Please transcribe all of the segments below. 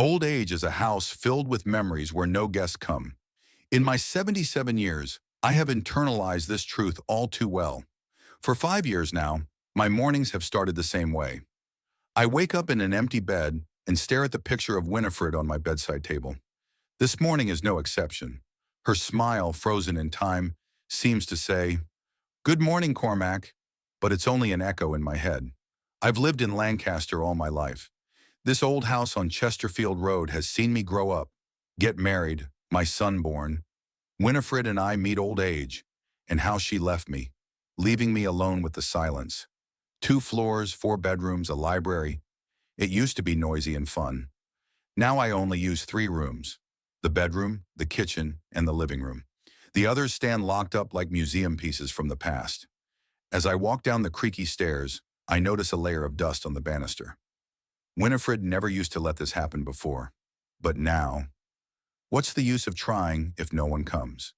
Old age is a house filled with memories where no guests come. In my 77 years, I have internalized this truth all too well. For 5 years now, my mornings have started the same way. I wake up in an empty bed and stare at the picture of Winifred on my bedside table. This morning is no exception. Her smile, frozen in time, seems to say, "Good morning, Cormac," but it's only an echo in my head. I've lived in Lancaster all my life. This old house on Chesterfield Road has seen me grow up, get married, my son born. Winifred and I meet old age, and how she left me, leaving me alone with the silence. 2 floors, 4 bedrooms, a library. It used to be noisy and fun. Now I only use 3 rooms: the bedroom, the kitchen, and the living room. The others stand locked up like museum pieces from the past. As I walk down the creaky stairs, I notice a layer of dust on the banister. Winifred never used to let this happen before. But now, what's the use of trying if no one comes?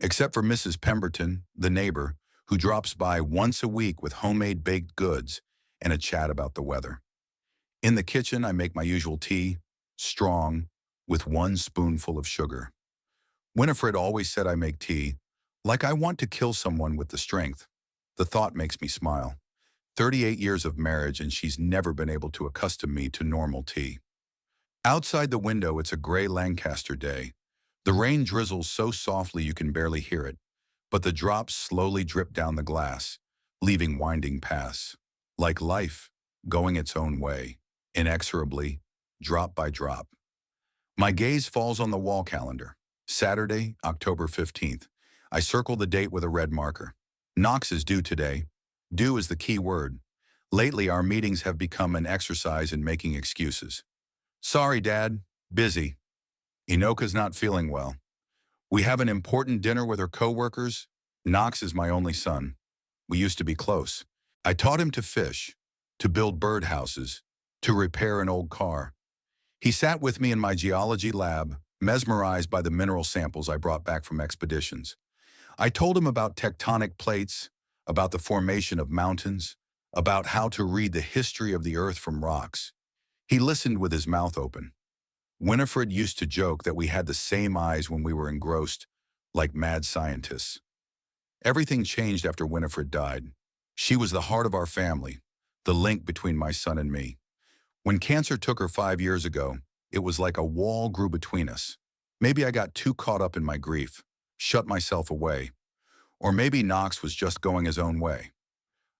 Except for Mrs. Pemberton, the neighbor, who drops by once a week with homemade baked goods and a chat about the weather. In the kitchen, I make my usual tea, strong, with 1 spoonful of sugar. Winifred always said I make tea like I want to kill someone with the strength. The thought makes me smile. 38 years of marriage and she's never been able to accustom me to normal tea. Outside the window, it's a gray Lancaster day. The rain drizzles so softly you can barely hear it, but the drops slowly drip down the glass, leaving winding paths. Like life, going its own way, inexorably, drop by drop. My gaze falls on the wall calendar. Saturday, October 15th. I circle the date with a red marker. Knox is due today. Due is the key word. Lately, our meetings have become an exercise in making excuses. "Sorry, Dad. Busy. Inoka's not feeling well. We have an important dinner with her coworkers. Knox is my only son. We used to be close. I taught him to fish, to build birdhouses, to repair an old car. He sat with me in my geology lab, mesmerized by the mineral samples I brought back from expeditions. I told him about tectonic plates, about the formation of mountains, about how to read the history of the earth from rocks. He listened with his mouth open. Winifred used to joke that we had the same eyes when we were engrossed, like mad scientists. Everything changed after Winifred died. She was the heart of our family, the link between my son and me. When cancer took her 5 years ago, it was like a wall grew between us. Maybe I got too caught up in my grief, shut myself away. Or maybe Knox was just going his own way.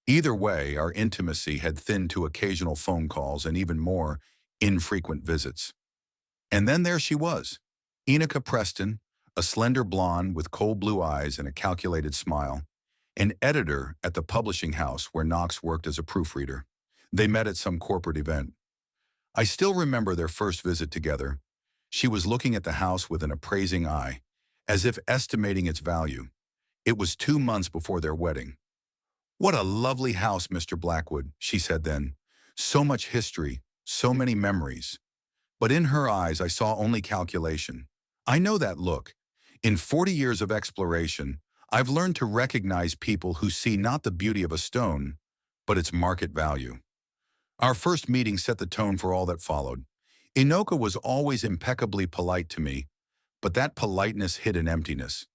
Either way, our intimacy had thinned to occasional phone calls and even more infrequent visits. And then there she was, Enocha Preston, a slender blonde with cold blue eyes and a calculated smile, an editor at the publishing house where Knox worked as a proofreader. They met at some corporate event. I still remember their first visit together. She was looking at the house with an appraising eye, as if estimating its value. It was 2 months before their wedding. "What a lovely house, Mr. Blackwood," she said then. "So much history, so many memories." But in her eyes, I saw only calculation. I know that look. In 40 years of exploration, I've learned to recognize people who see not the beauty of a stone, but its market value. Our first meeting set the tone for all that followed. Inoka was always impeccably polite to me, but that politeness hid an emptiness.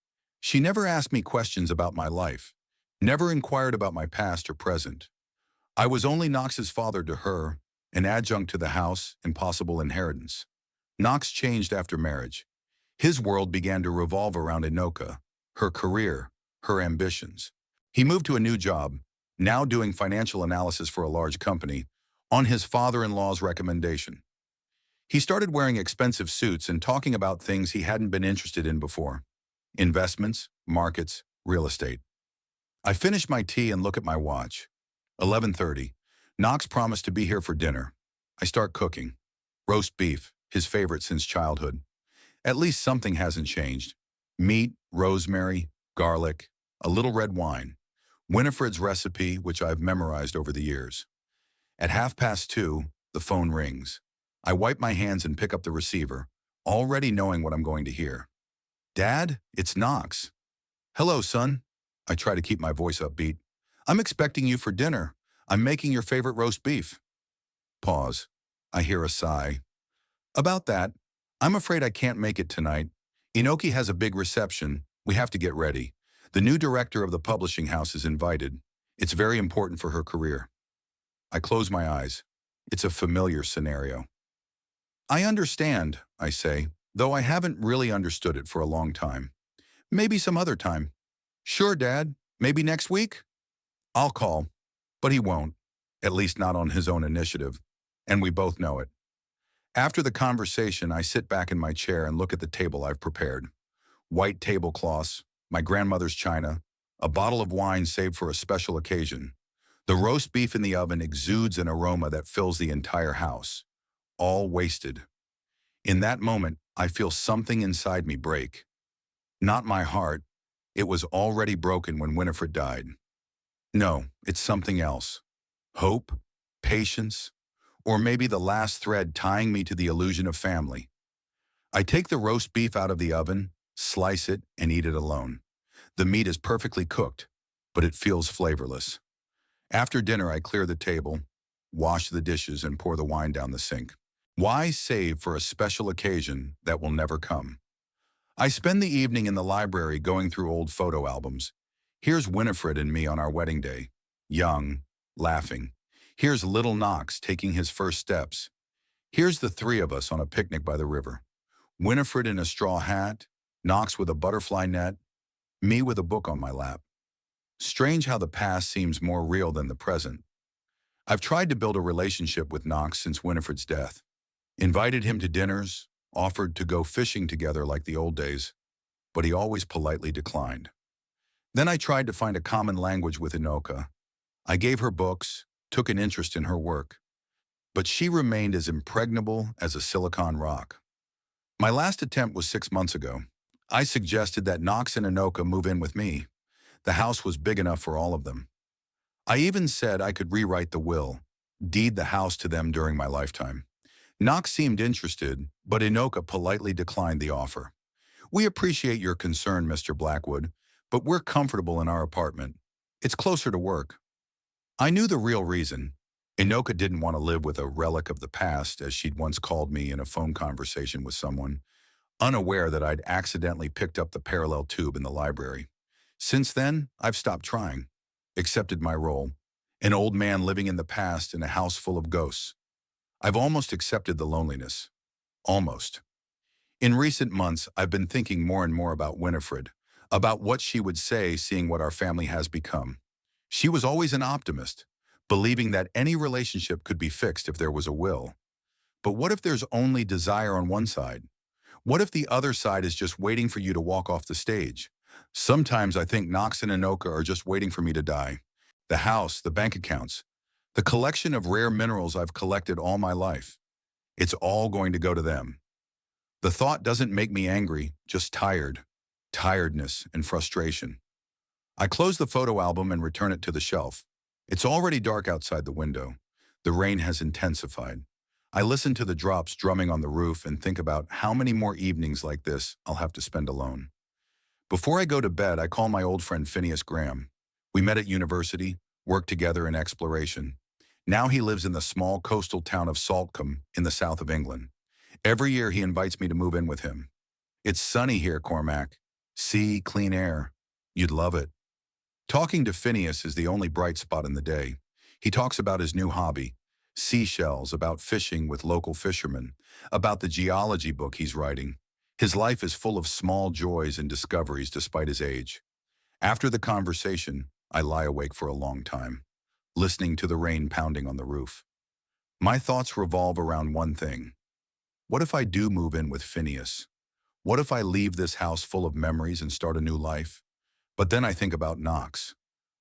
She never asked me questions about my life, never inquired about my past or present. I was only Knox's father to her, an adjunct to the house and possible inheritance. Knox changed after marriage. His world began to revolve around Inoka, her career, her ambitions. He moved to a new job, now doing financial analysis for a large company, on his father-in-law's recommendation. He started wearing expensive suits and talking about things he hadn't been interested in before: investments, markets, real estate. I finish my tea and look at my watch. 11:30. Knox promised to be here for dinner. I start cooking. Roast beef, his favorite since childhood. At least something hasn't changed. Meat, rosemary, garlic, a little red wine. Winifred's recipe, which I've memorized over the years. At 2:30, the phone rings. I wipe my hands and pick up the receiver, already knowing what I'm going to hear. "Dad, it's Knox." "Hello, son." I try to keep my voice upbeat. "I'm expecting you for dinner. I'm making your favorite roast beef." Pause. I hear a sigh. About that, I'm afraid I can't make it tonight. Inoki has a big reception. We have to get ready. The new director of the publishing house is invited. It's very important for her career. I close my eyes. It's a familiar scenario. I understand, I say, though I haven't really understood it for a long time. Maybe some other time. Sure, Dad. Maybe next week? I'll call, but he won't, at least not on his own initiative, and we both know it. After the conversation, I sit back in my chair and look at the table I've prepared. White tablecloths, my grandmother's china, a bottle of wine saved for a special occasion. The roast beef in the oven exudes an aroma that fills the entire house, all wasted. In that moment, I feel something inside me break. Not my heart. It was already broken when Winifred died. No, it's something else. Hope, patience, or maybe the last thread tying me to the illusion of family. I take the roast beef out of the oven, slice it, and eat it alone. The meat is perfectly cooked, but it feels flavorless. After dinner, I clear the table, wash the dishes, and pour the wine down the sink. Why save for a special occasion that will never come? I spend the evening in the library going through old photo albums. Here's Winifred and me on our wedding day, young, laughing. Here's little Knox taking his first steps. Here's the three of us on a picnic by the river. Winifred in a straw hat, Knox with a butterfly net, me with a book on my lap. Strange how the past seems more real than the present. I've tried to build a relationship with Knox since Winifred's death. Invited him to dinners, offered to go fishing together like the old days, but he always politely declined. Then I tried to find a common language with Inoka. I gave her books, took an interest in her work, but she remained as impregnable as a silicon rock. My last attempt was 6 months ago. I suggested that Knox and Inoka move in with me. The house was big enough for all of them. I even said I could rewrite the will, deed the house to them during my lifetime. Knox seemed interested, but Inoka politely declined the offer. We appreciate your concern, Mr. Blackwood, but we're comfortable in our apartment. It's closer to work. I knew the real reason. Inoka didn't want to live with a relic of the past, as she'd once called me in a phone conversation with someone, unaware that I'd accidentally picked up the parallel tube in the library. Since then, I've stopped trying, accepted my role, an old man living in the past in a house full of ghosts. I've almost accepted the loneliness. Almost. In recent months, I've been thinking more and more about Winifred, about what she would say seeing what our family has become. She was always an optimist, believing that any relationship could be fixed if there was a will. But what if there's only desire on one side? What if the other side is just waiting for you to walk off the stage? Sometimes I think Knox and Inoka are just waiting for me to die. The house, the bank accounts, the collection of rare minerals I've collected all my life. It's all going to go to them. The thought doesn't make me angry, just tired. Tiredness and frustration. I close the photo album and return it to the shelf. It's already dark outside the window. The rain has intensified. I listen to the drops drumming on the roof and think about how many more evenings like this I'll have to spend alone. Before I go to bed, I call my old friend Phineas Graham. We met at university, worked together in exploration. Now he lives in the small coastal town of Saltcombe in the south of England. Every year he invites me to move in with him. It's sunny here, Cormac. Sea, clean air. You'd love it. Talking to Phineas is the only bright spot in the day. He talks about his new hobby, seashells, about fishing with local fishermen, about the geology book he's writing. His life is full of small joys and discoveries despite his age. After the conversation, I lie awake for a long time, listening to the rain pounding on the roof. My thoughts revolve around one thing. What if I do move in with Phineas? What if I leave this house full of memories and start a new life? But then I think about Knox.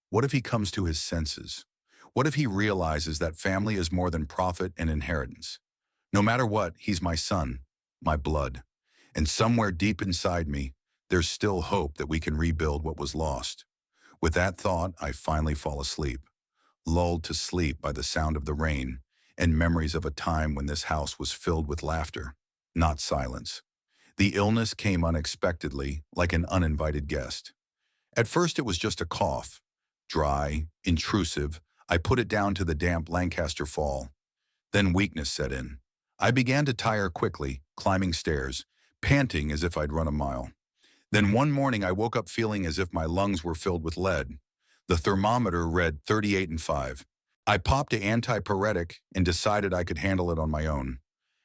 What if he comes to his senses? What if he realizes that family is more than profit and inheritance? No matter what, he's my son, my blood. And somewhere deep inside me, there's still hope that we can rebuild what was lost. With that thought, I finally fall asleep, lulled to sleep by the sound of the rain and memories of a time when this house was filled with laughter, not silence. The illness came unexpectedly, like an uninvited guest. At first, it was just a cough. Dry, intrusive, I put it down to the damp Lancaster fall. Then weakness set in. I began to tire quickly, climbing stairs, panting as if I'd run a mile. Then one morning I woke up feeling as if my lungs were filled with lead. The thermometer read 38 and 5. I popped an antipyretic and decided I could handle it on my own.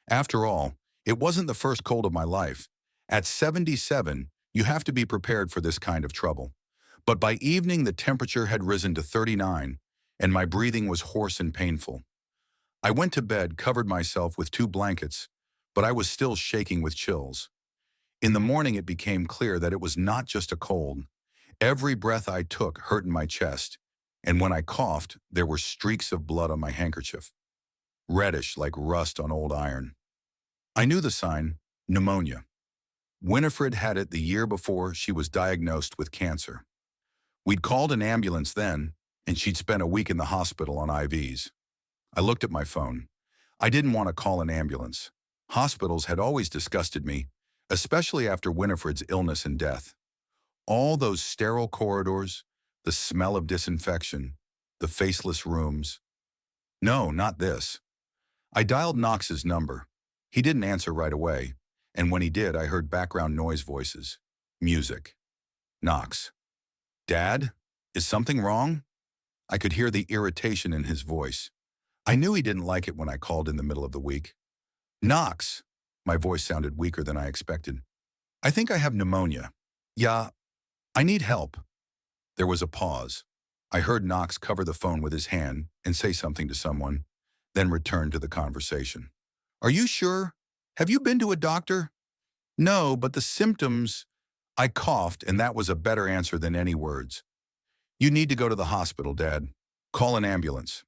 After all, it wasn't the first cold of my life. At 77, you have to be prepared for this kind of trouble. But by evening, the temperature had risen to 39, and my breathing was hoarse and painful. I went to bed, covered myself with 2 blankets, but I was still shaking with chills. In the morning, it became clear that it was not just a cold. Every breath I took hurt in my chest, and when I coughed, there were streaks of blood on my handkerchief, reddish like rust on old iron. I knew the sign: pneumonia. Winifred had it the year before she was diagnosed with cancer. We'd called an ambulance then, and she'd spent a week in the hospital on IVs. I looked at my phone. I didn't want to call an ambulance. Hospitals had always disgusted me, especially after Winifred's illness and death. All those sterile corridors, the smell of disinfection, the faceless rooms. No, not this. I dialed Knox's number. He didn't answer right away, and when he did, I heard background noise voices. Music. Knox. Dad? Is something wrong? I could hear the irritation in his voice. I knew he didn't like it when I called in the middle of the week. Knox. My voice sounded weaker than I expected. I think I have pneumonia. Yeah, I need help. There was a pause. I heard Knox cover the phone with his hand and say something to someone, then return to the conversation. Are you sure? Have you been to a doctor? No, but the symptoms... I coughed, and that was a better answer than any words. You need to go to the hospital, Dad. Call an ambulance.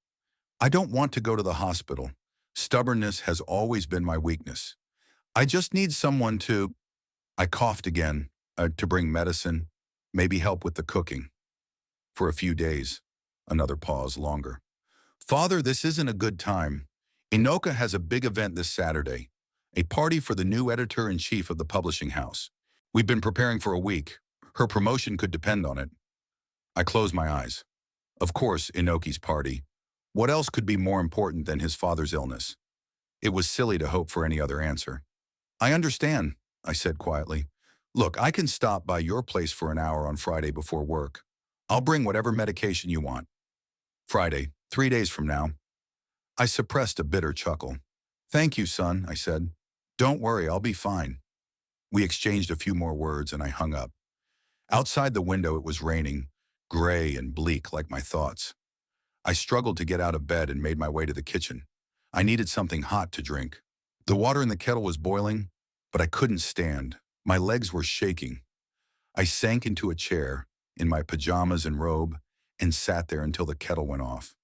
I don't want to go to the hospital. Stubbornness has always been my weakness. I just need someone to... I coughed again, to bring medicine, maybe help with the cooking. For a few days. Another pause, longer. Father, this isn't a good time. Inoka has a big event this Saturday, a party for the new editor-in-chief of the publishing house. We've been preparing for a week. Her promotion could depend on it. I closed my eyes. Of course, Inoki's party. What else could be more important than his father's illness? It was silly to hope for any other answer. I understand, I said quietly. Look, I can stop by your place for an hour on Friday before work. I'll bring whatever medication you want. Friday, 3 days from now. I suppressed a bitter chuckle. Thank you, son, I said. Don't worry, I'll be fine. We exchanged a few more words and I hung up. Outside the window it was raining, gray and bleak like my thoughts. I struggled to get out of bed and made my way to the kitchen. I needed something hot to drink. The water in the kettle was boiling, but I couldn't stand. My legs were shaking. I sank into a chair, in my pajamas and robe, and sat there until the kettle went off.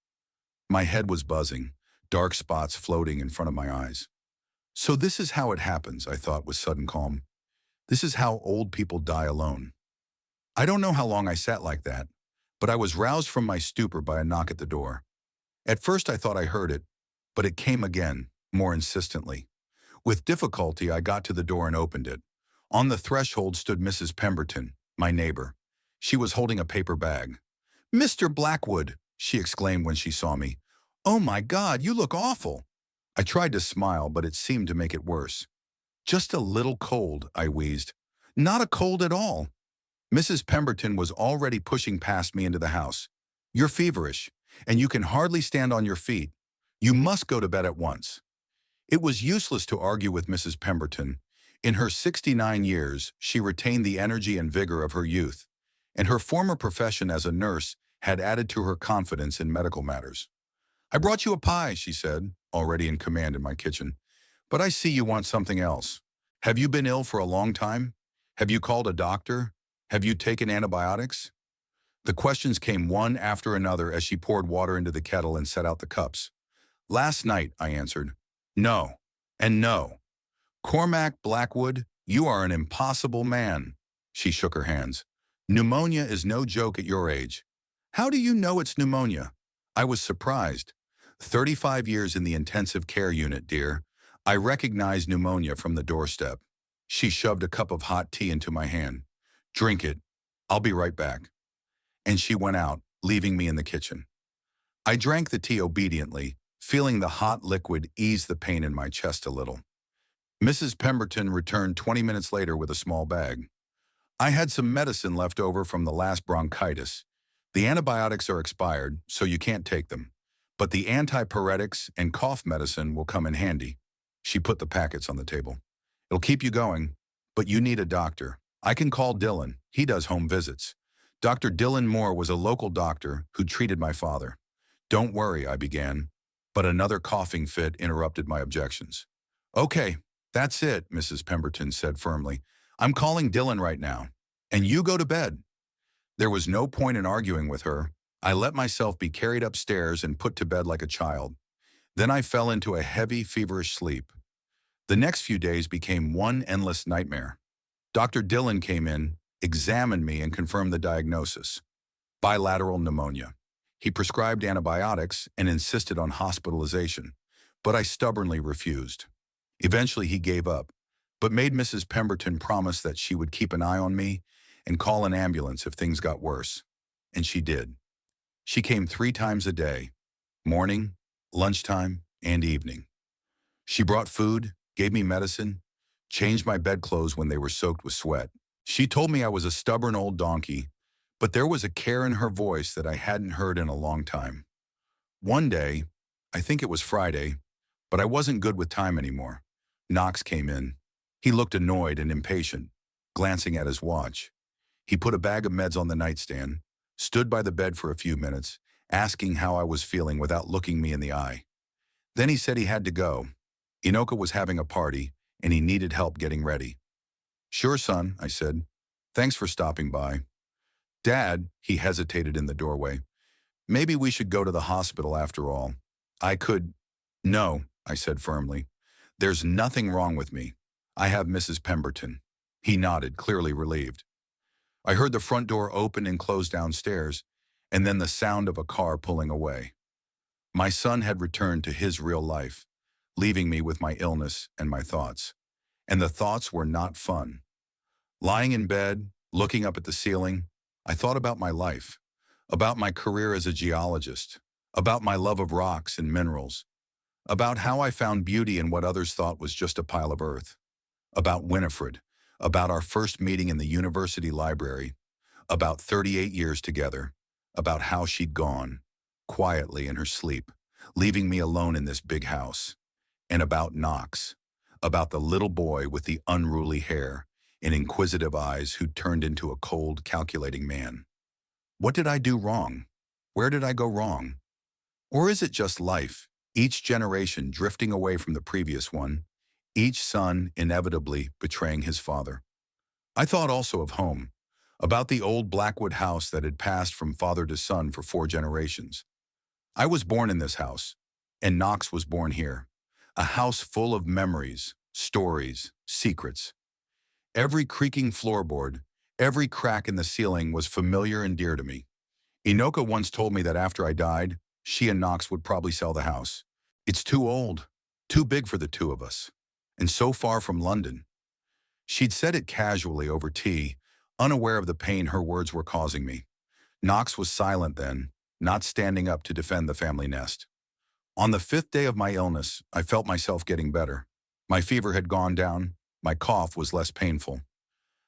My head was buzzing, dark spots floating in front of my eyes. So this is how it happens, I thought with sudden calm. This is how old people die alone. I don't know how long I sat like that, but I was roused from my stupor by a knock at the door. At first I thought I heard it, but it came again, more insistently. With difficulty, I got to the door and opened it. On the threshold stood Mrs. Pemberton, my neighbor. She was holding a paper bag. "Mr. Blackwood," she exclaimed when she saw me. "Oh my God, you look awful." I tried to smile, but it seemed to make it worse. "Just a little cold," I wheezed. "Not a cold at all." Mrs. Pemberton was already pushing past me into the house. "You're feverish, and you can hardly stand on your feet. You must go to bed at once." It was useless to argue with Mrs. Pemberton. In her 69 years, she retained the energy and vigor of her youth, and her former profession as a nurse had added to her confidence in medical matters. "I brought you a pie," she said, already in command in my kitchen. "But I see you want something else. Have you been ill for a long time? Have you called a doctor? Have you taken antibiotics?" The questions came one after another as she poured water into the kettle and set out the cups. "Last night," I answered. "No, and no. Cormac Blackwood, you are an impossible man." She shook her hands. "Pneumonia is no joke at your age." "How do you know it's pneumonia?" I was surprised. 35 years in the intensive care unit, dear. I recognized pneumonia from the doorstep. She shoved a cup of hot tea into my hand. "Drink it. I'll be right back." And she went out, leaving me in the kitchen. I drank the tea obediently, feeling the hot liquid ease the pain in my chest a little. Mrs. Pemberton returned 20 minutes later with a small bag. I had some medicine left over from the last bronchitis. The antibiotics are expired, so you can't take them. But the antipyretics and cough medicine will come in handy. She put the packets on the table. It'll keep you going, but you need a doctor. I can call Dylan. He does home visits. Dr. Dylan Moore was a local doctor who treated my father. Don't worry, I began, but another coughing fit interrupted my objections. Okay, that's it, Mrs. Pemberton said firmly. I'm calling Dylan right now, and you go to bed. There was no point in arguing with her. I let myself be carried upstairs and put to bed like a child. Then I fell into a heavy, feverish sleep. The next few days became one endless nightmare. Dr. Dylan came in, examined me, and confirmed the diagnosis: bilateral pneumonia. He prescribed antibiotics and insisted on hospitalization, but I stubbornly refused. Eventually he gave up, but made Mrs. Pemberton promise that she would keep an eye on me and call an ambulance if things got worse. And she did. She came 3 times a day: morning, lunchtime, and evening. She brought food, gave me medicine, changed my bedclothes when they were soaked with sweat. She told me I was a stubborn old donkey, but there was a care in her voice that I hadn't heard in a long time. One day, I think it was Friday, but I wasn't good with time anymore. Knox came in. He looked annoyed and impatient, glancing at his watch. He put a bag of meds on the nightstand, stood by the bed for a few minutes, asking how I was feeling without looking me in the eye. Then he said he had to go. Inoka was having a party, and he needed help getting ready. Sure, son, I said. Thanks for stopping by. Dad, he hesitated in the doorway. Maybe we should go to the hospital after all. I could. No, I said firmly. There's nothing wrong with me. I have Mrs. Pemberton. He nodded, clearly relieved. I heard the front door open and close downstairs, and then the sound of a car pulling away. My son had returned to his real life, leaving me with my illness and my thoughts. And the thoughts were not fun. Lying in bed, looking up at the ceiling, I thought about my life, about my career as a geologist, about my love of rocks and minerals, about how I found beauty in what others thought was just a pile of earth, about Winifred, about our first meeting in the university library, about 38 years together, about how she'd gone, quietly in her sleep, leaving me alone in this big house, and about Knox, about the little boy with the unruly hair and inquisitive eyes who turned into a cold, calculating man. What did I do wrong? Where did I go wrong? Or is it just life, each generation drifting away from the previous one, each son inevitably betraying his father? I thought also of home, about the old Blackwood house that had passed from father to son for 4 generations. I was born in this house, and Knox was born here, a house full of memories, stories, secrets. Every creaking floorboard, every crack in the ceiling was familiar and dear to me. Inoka once told me that after I died, she and Knox would probably sell the house. It's too old, too big for the 2 of us, and so far from London. She'd said it casually over tea, unaware of the pain her words were causing me. Knox was silent then, not standing up to defend the family nest. On the 5th day of my illness, I felt myself getting better. My fever had gone down, my cough was less painful.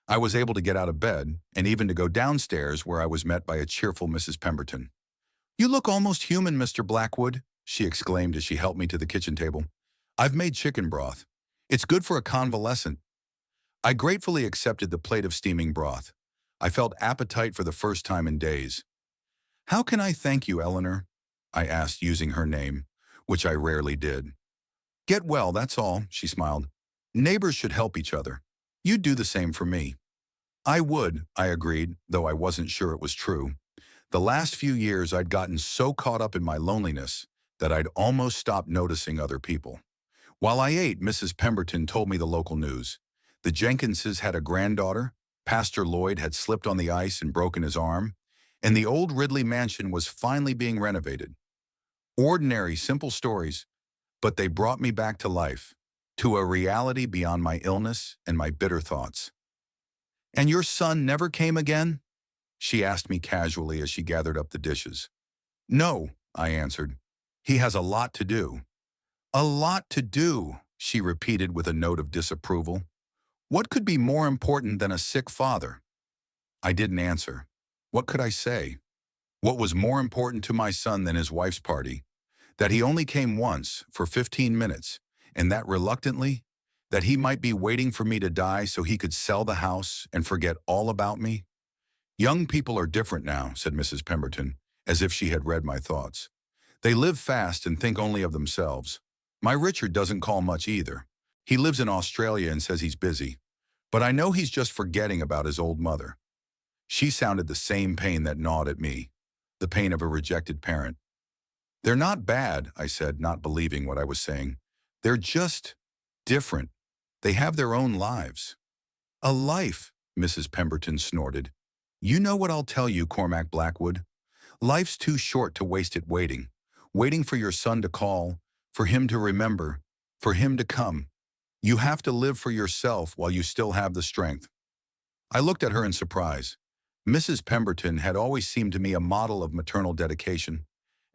I was able to get out of bed, and even to go downstairs where I was met by a cheerful Mrs. Pemberton. "You look almost human, Mr. Blackwood," she exclaimed as she helped me to the kitchen table. "I've made chicken broth. It's good for a convalescent." I gratefully accepted the plate of steaming broth. I felt appetite for the first time in days. "How can I thank you, Eleanor?" I asked, using her name, which I rarely did. "Get well, that's all," she smiled. "Neighbors should help each other. You'd do the same for me." I would, I agreed, though I wasn't sure it was true. The last few years I'd gotten so caught up in my loneliness that I'd almost stopped noticing other people. While I ate, Mrs. Pemberton told me the local news. The Jenkinses had a granddaughter, Pastor Lloyd had slipped on the ice and broken his arm, and the old Ridley mansion was finally being renovated. Ordinary, simple stories, but they brought me back to life, to a reality beyond my illness and my bitter thoughts. "And your son never came again?" she asked me casually as she gathered up the dishes. "No," I answered. He has a lot to do. A lot to do, she repeated with a note of disapproval. What could be more important than a sick father? I didn't answer. What could I say? What was more important to my son than his wife's party? That he only came once, for 15 minutes, and that reluctantly? That he might be waiting for me to die so he could sell the house and forget all about me? Young people are different now, said Mrs. Pemberton, as if she had read my thoughts. They live fast and think only of themselves. My Richard doesn't call much either. He lives in Australia and says he's busy. But I know he's just forgetting about his old mother. She sounded the same pain that gnawed at me, the pain of a rejected parent. They're not bad, I said, not believing what I was saying. They're just different. They have their own lives. A life, Mrs. Pemberton snorted. You know what I'll tell you, Cormac Blackwood. Life's too short to waste it waiting for your son to call, for him to remember, for him to come. You have to live for yourself while you still have the strength. I looked at her in surprise. Mrs. Pemberton had always seemed to me a model of maternal dedication,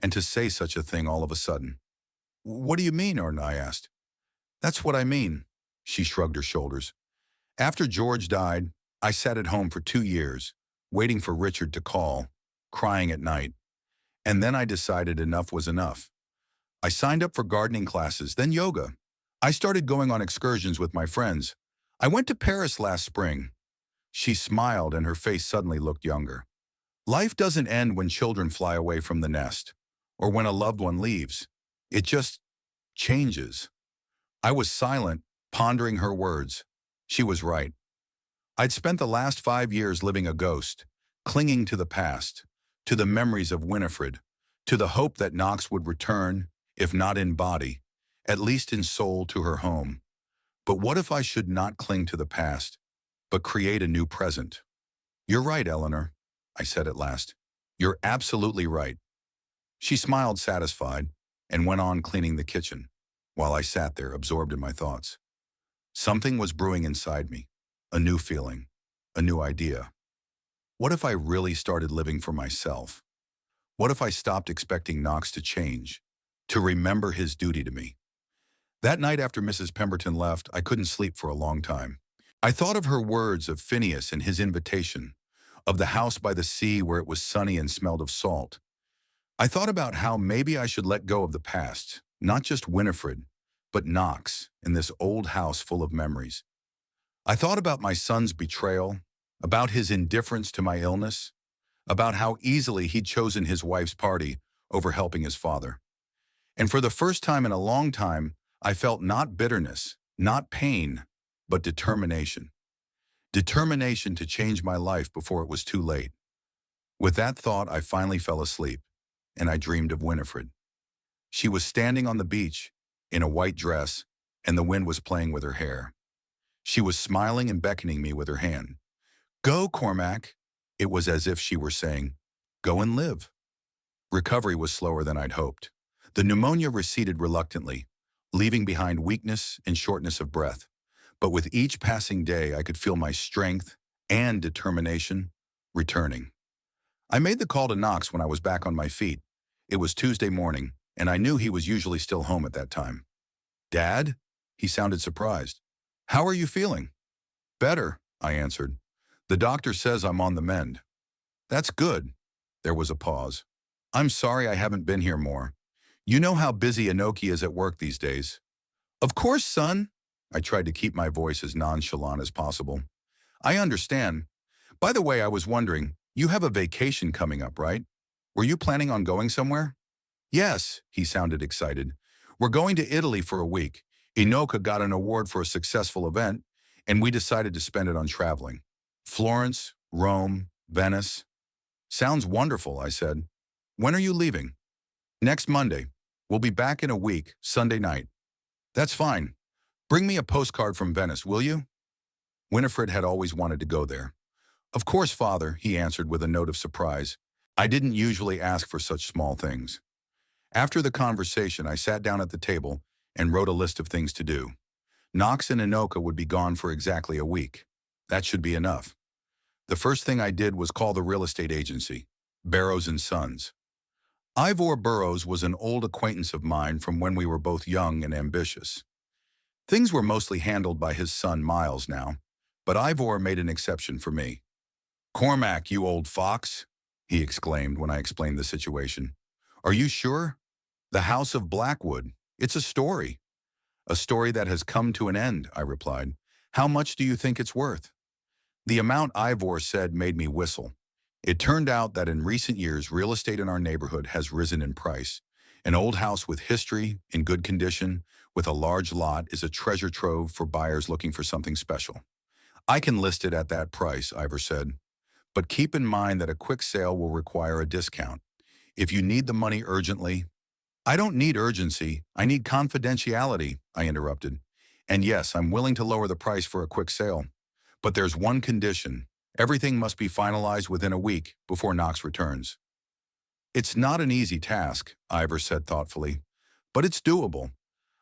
and to say such a thing all of a sudden. What do you mean, Orton? I asked. That's what I mean, she shrugged her shoulders. After George died, I sat at home for 2 years, waiting for Richard to call, crying at night. And then I decided enough was enough. I signed up for gardening classes, then yoga. I started going on excursions with my friends. I went to Paris last spring. She smiled and her face suddenly looked younger. Life doesn't end when children fly away from the nest, or when a loved one leaves. It just changes. I was silent, pondering her words. She was right. I'd spent the last 5 years living a ghost, clinging to the past, to the memories of Winifred, to the hope that Knox would return, if not in body, at least in soul to her home. But what if I should not cling to the past, but create a new present? You're right, Eleanor, I said at last. You're absolutely right. She smiled satisfied and went on cleaning the kitchen, while I sat there absorbed in my thoughts. Something was brewing inside me, a new feeling, a new idea. What if I really started living for myself? What if I stopped expecting Knox to change, to remember his duty to me? That night after Mrs. Pemberton left, I couldn't sleep for a long time. I thought of her words, of Phineas and his invitation, of the house by the sea where it was sunny and smelled of salt. I thought about how maybe I should let go of the past, not just Winifred, but Knox in this old house full of memories. I thought about my son's betrayal, about his indifference to my illness, about how easily he'd chosen his wife's party over helping his father. And for the first time in a long time, I felt not bitterness, not pain, but determination. Determination to change my life before it was too late. With that thought, I finally fell asleep, and I dreamed of Winifred. She was standing on the beach, in a white dress, and the wind was playing with her hair. She was smiling and beckoning me with her hand. Go, Cormac. It was as if she were saying, go and live. Recovery was slower than I'd hoped. The pneumonia receded reluctantly, leaving behind weakness and shortness of breath. But with each passing day, I could feel my strength and determination returning. I made the call to Knox when I was back on my feet. It was Tuesday morning, and I knew he was usually still home at that time. Dad? He sounded surprised. How are you feeling? Better, I answered. The doctor says I'm on the mend. That's good. There was a pause. I'm sorry I haven't been here more. You know how busy Inoki is at work these days. Of course, son. I tried to keep my voice as nonchalant as possible. I understand. By the way, I was wondering, you have a vacation coming up, right? Were you planning on going somewhere? Yes, he sounded excited. We're going to Italy for a week. Inoka got an award for a successful event, and we decided to spend it on traveling. Florence, Rome, Venice. Sounds wonderful, I said. When are you leaving? Next Monday. We'll be back in a week, Sunday night. That's fine. Bring me a postcard from Venice, will you? Winifred had always wanted to go there. Of course, Father, he answered with a note of surprise. I didn't usually ask for such small things. After the conversation, I sat down at the table and wrote a list of things to do. Knox and Inoka would be gone for exactly a week. That should be enough. The first thing I did was call the real estate agency, Barrows & Sons. Ivor Burrows was an old acquaintance of mine from when we were both young and ambitious. Things were mostly handled by his son Miles now, but Ivor made an exception for me. "Cormac, you old fox," he exclaimed when I explained the situation. "Are you sure? The House of Blackwood. It's a story." "A story that has come to an end," I replied. "How much do you think it's worth?" The amount Ivor said made me whistle. It turned out that in recent years, real estate in our neighborhood has risen in price. An old house with history, in good condition, with a large lot is a treasure trove for buyers looking for something special. "I can list it at that price," Ivor said. "But keep in mind that a quick sale will require a discount. If you need the money urgently—" "I don't need urgency. I need confidentiality," I interrupted. "And yes, I'm willing to lower the price for a quick sale. But there's one condition. Everything must be finalized within a week before Knox returns." "It's not an easy task," Ivor said thoughtfully, "but it's doable.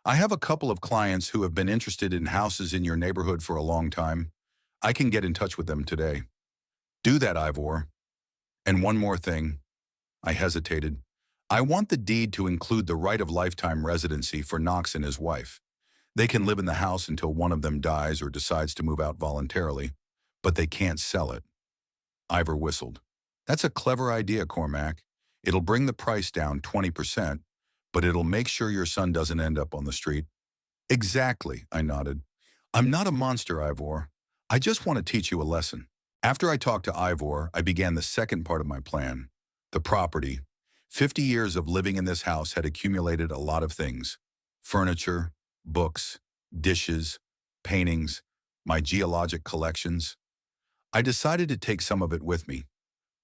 I have a couple of clients who have been interested in houses in your neighborhood for a long time. I can get in touch with them today." "Do that, Ivor. And one more thing." I hesitated. "I want the deed to include the right of lifetime residency for Knox and his wife. They can live in the house until one of them dies or decides to move out voluntarily, but they can't sell it." Ivor whistled. "That's a clever idea, Cormac. It'll bring the price down 20%, but it'll make sure your son doesn't end up on the street." "Exactly," I nodded. "I'm not a monster, Ivor. I just want to teach you a lesson." After I talked to Ivor, I began the second part of my plan. The property. 50 years of living in this house had accumulated a lot of things. Furniture, books, dishes, paintings, my geologic collections. I decided to take some of it with me,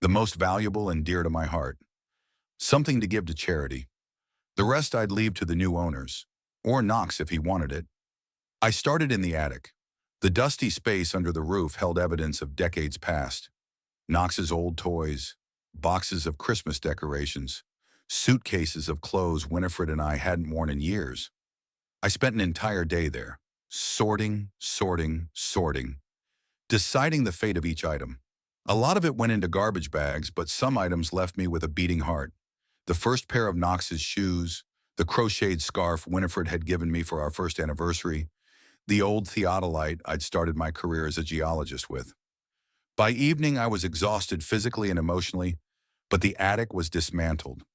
the most valuable and dear to my heart. Something to give to charity. The rest I'd leave to the new owners, or Knox if he wanted it. I started in the attic. The dusty space under the roof held evidence of decades past. Knox's old toys, boxes of Christmas decorations, suitcases of clothes Winifred and I hadn't worn in years. I spent an entire day there, sorting, deciding the fate of each item. A lot of it went into garbage bags, but some items left me with a beating heart. The first pair of Knox's shoes, the crocheted scarf Winifred had given me for our first anniversary, the old theodolite I'd started my career as a geologist with. By evening, I was exhausted physically and emotionally, but the attic was dismantled.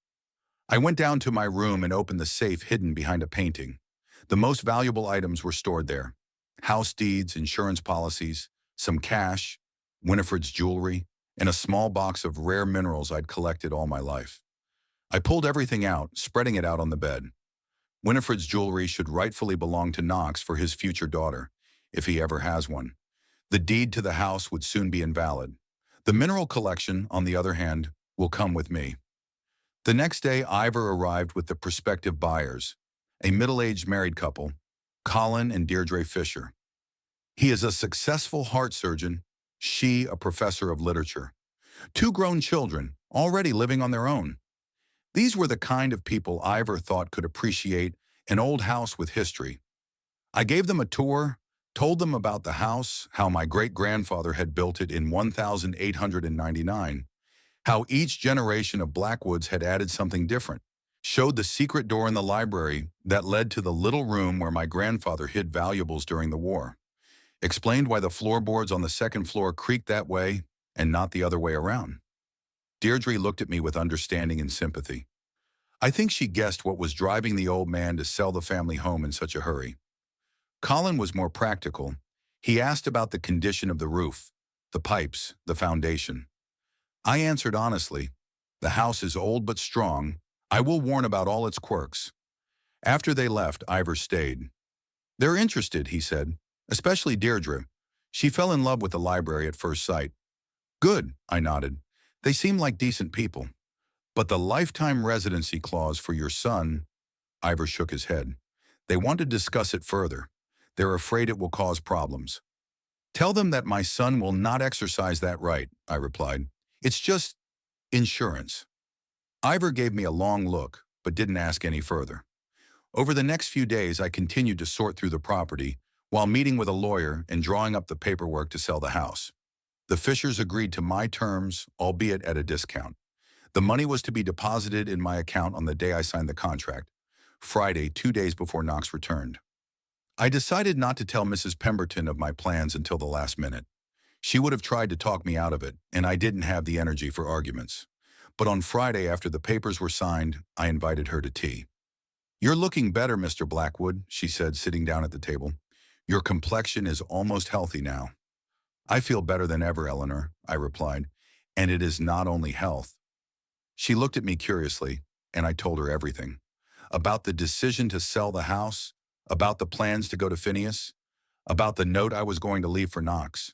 I went down to my room and opened the safe hidden behind a painting. The most valuable items were stored there. House deeds, insurance policies, some cash, Winifred's jewelry, and a small box of rare minerals I'd collected all my life. I pulled everything out, spreading it out on the bed. Winifred's jewelry should rightfully belong to Knox for his future daughter, if he ever has one. The deed to the house would soon be invalid. The mineral collection, on the other hand, will come with me. The next day, Ivor arrived with the prospective buyers, a middle-aged married couple, Colin and Deirdre Fisher. He is a successful heart surgeon, she a professor of literature. 2 grown children, already living on their own. These were the kind of people Ivor thought could appreciate an old house with history. I gave them a tour, told them about the house, how my great-grandfather had built it in 1899, how each generation of Blackwoods had added something different, showed the secret door in the library that led to the little room where my grandfather hid valuables during the war, explained why the floorboards on the second floor creaked that way and not the other way around. Deirdre looked at me with understanding and sympathy. I think she guessed what was driving the old man to sell the family home in such a hurry. Colin was more practical. He asked about the condition of the roof, the pipes, the foundation. I answered honestly, "The house is old but strong. I will warn about all its quirks." After they left, Ivor stayed. "They're interested," he said, "especially Deirdre. She fell in love with the library at first sight." "Good," I nodded. "They seem like decent people. But the lifetime residency clause for your son—" Ivor shook his head. "They want to discuss it further. They're afraid it will cause problems." "Tell them that my son will not exercise that right," I replied. "It's just insurance." Ivor gave me a long look, but didn't ask any further. Over the next few days, I continued to sort through the property while meeting with a lawyer and drawing up the paperwork to sell the house. The Fishers agreed to my terms, albeit at a discount. The money was to be deposited in my account on the day I signed the contract, Friday, 2 days before Knox returned. I decided not to tell Mrs. Pemberton of my plans until the last minute. She would have tried to talk me out of it, and I didn't have the energy for arguments. But on Friday, after the papers were signed, I invited her to tea. "You're looking better, Mr. Blackwood," she said, sitting down at the table. "Your complexion is almost healthy now." "I feel better than ever, Eleanor," I replied, "and it is not only health." She looked at me curiously, and I told her everything. About the decision to sell the house, about the plans to go to Phineas, about the note I was going to leave for Knox.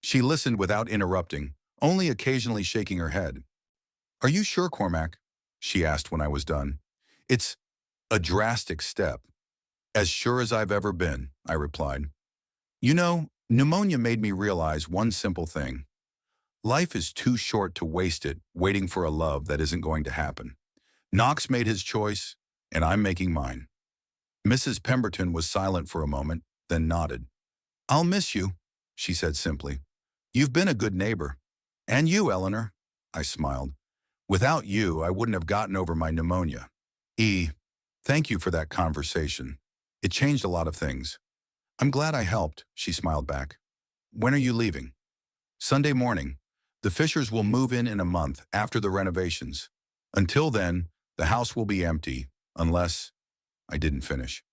She listened without interrupting, only occasionally shaking her head. "Are you sure, Cormac?" she asked when I was done. "It's a drastic step." "As sure as I've ever been," I replied. "You know, pneumonia made me realize one simple thing. Life is too short to waste it waiting for a love that isn't going to happen. Knox made his choice, and I'm making mine." Mrs. Pemberton was silent for a moment, then nodded. "I'll miss you," she said simply. "You've been a good neighbor." "And you, Eleanor," I smiled. "Without you, I wouldn't have gotten over my pneumonia." Thank you for that conversation. It changed a lot of things." "I'm glad I helped," she smiled back. "When are you leaving?" "Sunday morning. The Fishers will move in a month after the renovations. Until then, the house will be empty, unless—" I didn't finish.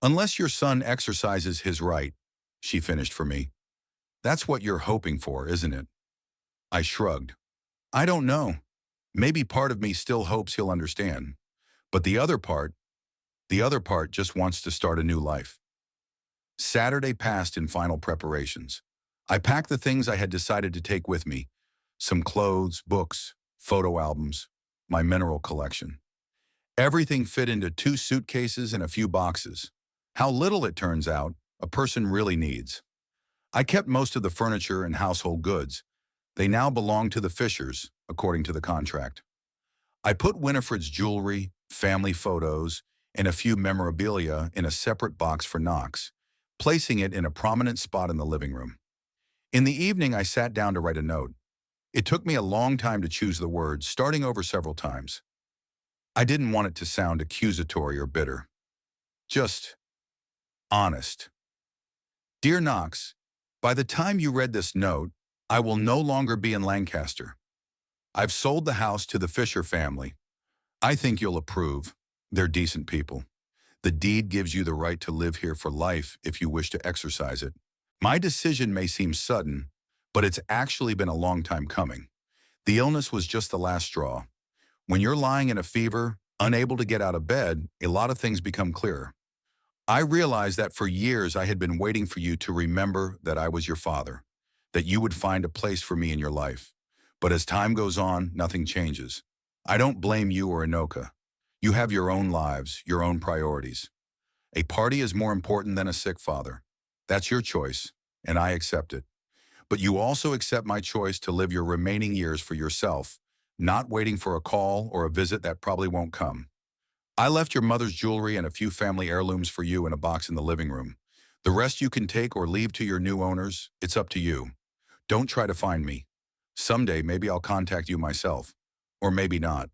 "Unless your son exercises his right," she finished for me. "That's what you're hoping for, isn't it?" I shrugged. "I don't know. Maybe part of me still hopes he'll understand. But the other part just wants to start a new life." Saturday passed in final preparations. I packed the things I had decided to take with me: some clothes, books, photo albums, my mineral collection. Everything fit into 2 suitcases and a few boxes. How little, it turns out, a person really needs. I kept most of the furniture and household goods. They now belong to the Fishers, according to the contract. I put Winifred's jewelry, family photos, and a few memorabilia in a separate box for Knox, placing it in a prominent spot in the living room. In the evening, I sat down to write a note. It took me a long time to choose the words, starting over several times. I didn't want it to sound accusatory or bitter. Just honest. "Dear Knox, by the time you read this note, I will no longer be in Lancaster. I've sold the house to the Fisher family. I think you'll approve. They're decent people. The deed gives you the right to live here for life if you wish to exercise it. My decision may seem sudden, but it's actually been a long time coming. The illness was just the last straw. When you're lying in a fever, unable to get out of bed, a lot of things become clearer. I realized that for years I had been waiting for you to remember that I was your father, that you would find a place for me in your life. But as time goes on, nothing changes. I don't blame you or Anoka. You have your own lives, your own priorities. A party is more important than a sick father. That's your choice, and I accept it. But you also accept my choice to live your remaining years for yourself, not waiting for a call or a visit that probably won't come. I left your mother's jewelry and a few family heirlooms for you in a box in the living room. The rest you can take or leave to your new owners. It's up to you. Don't try to find me. Someday maybe I'll contact you myself. Or maybe not.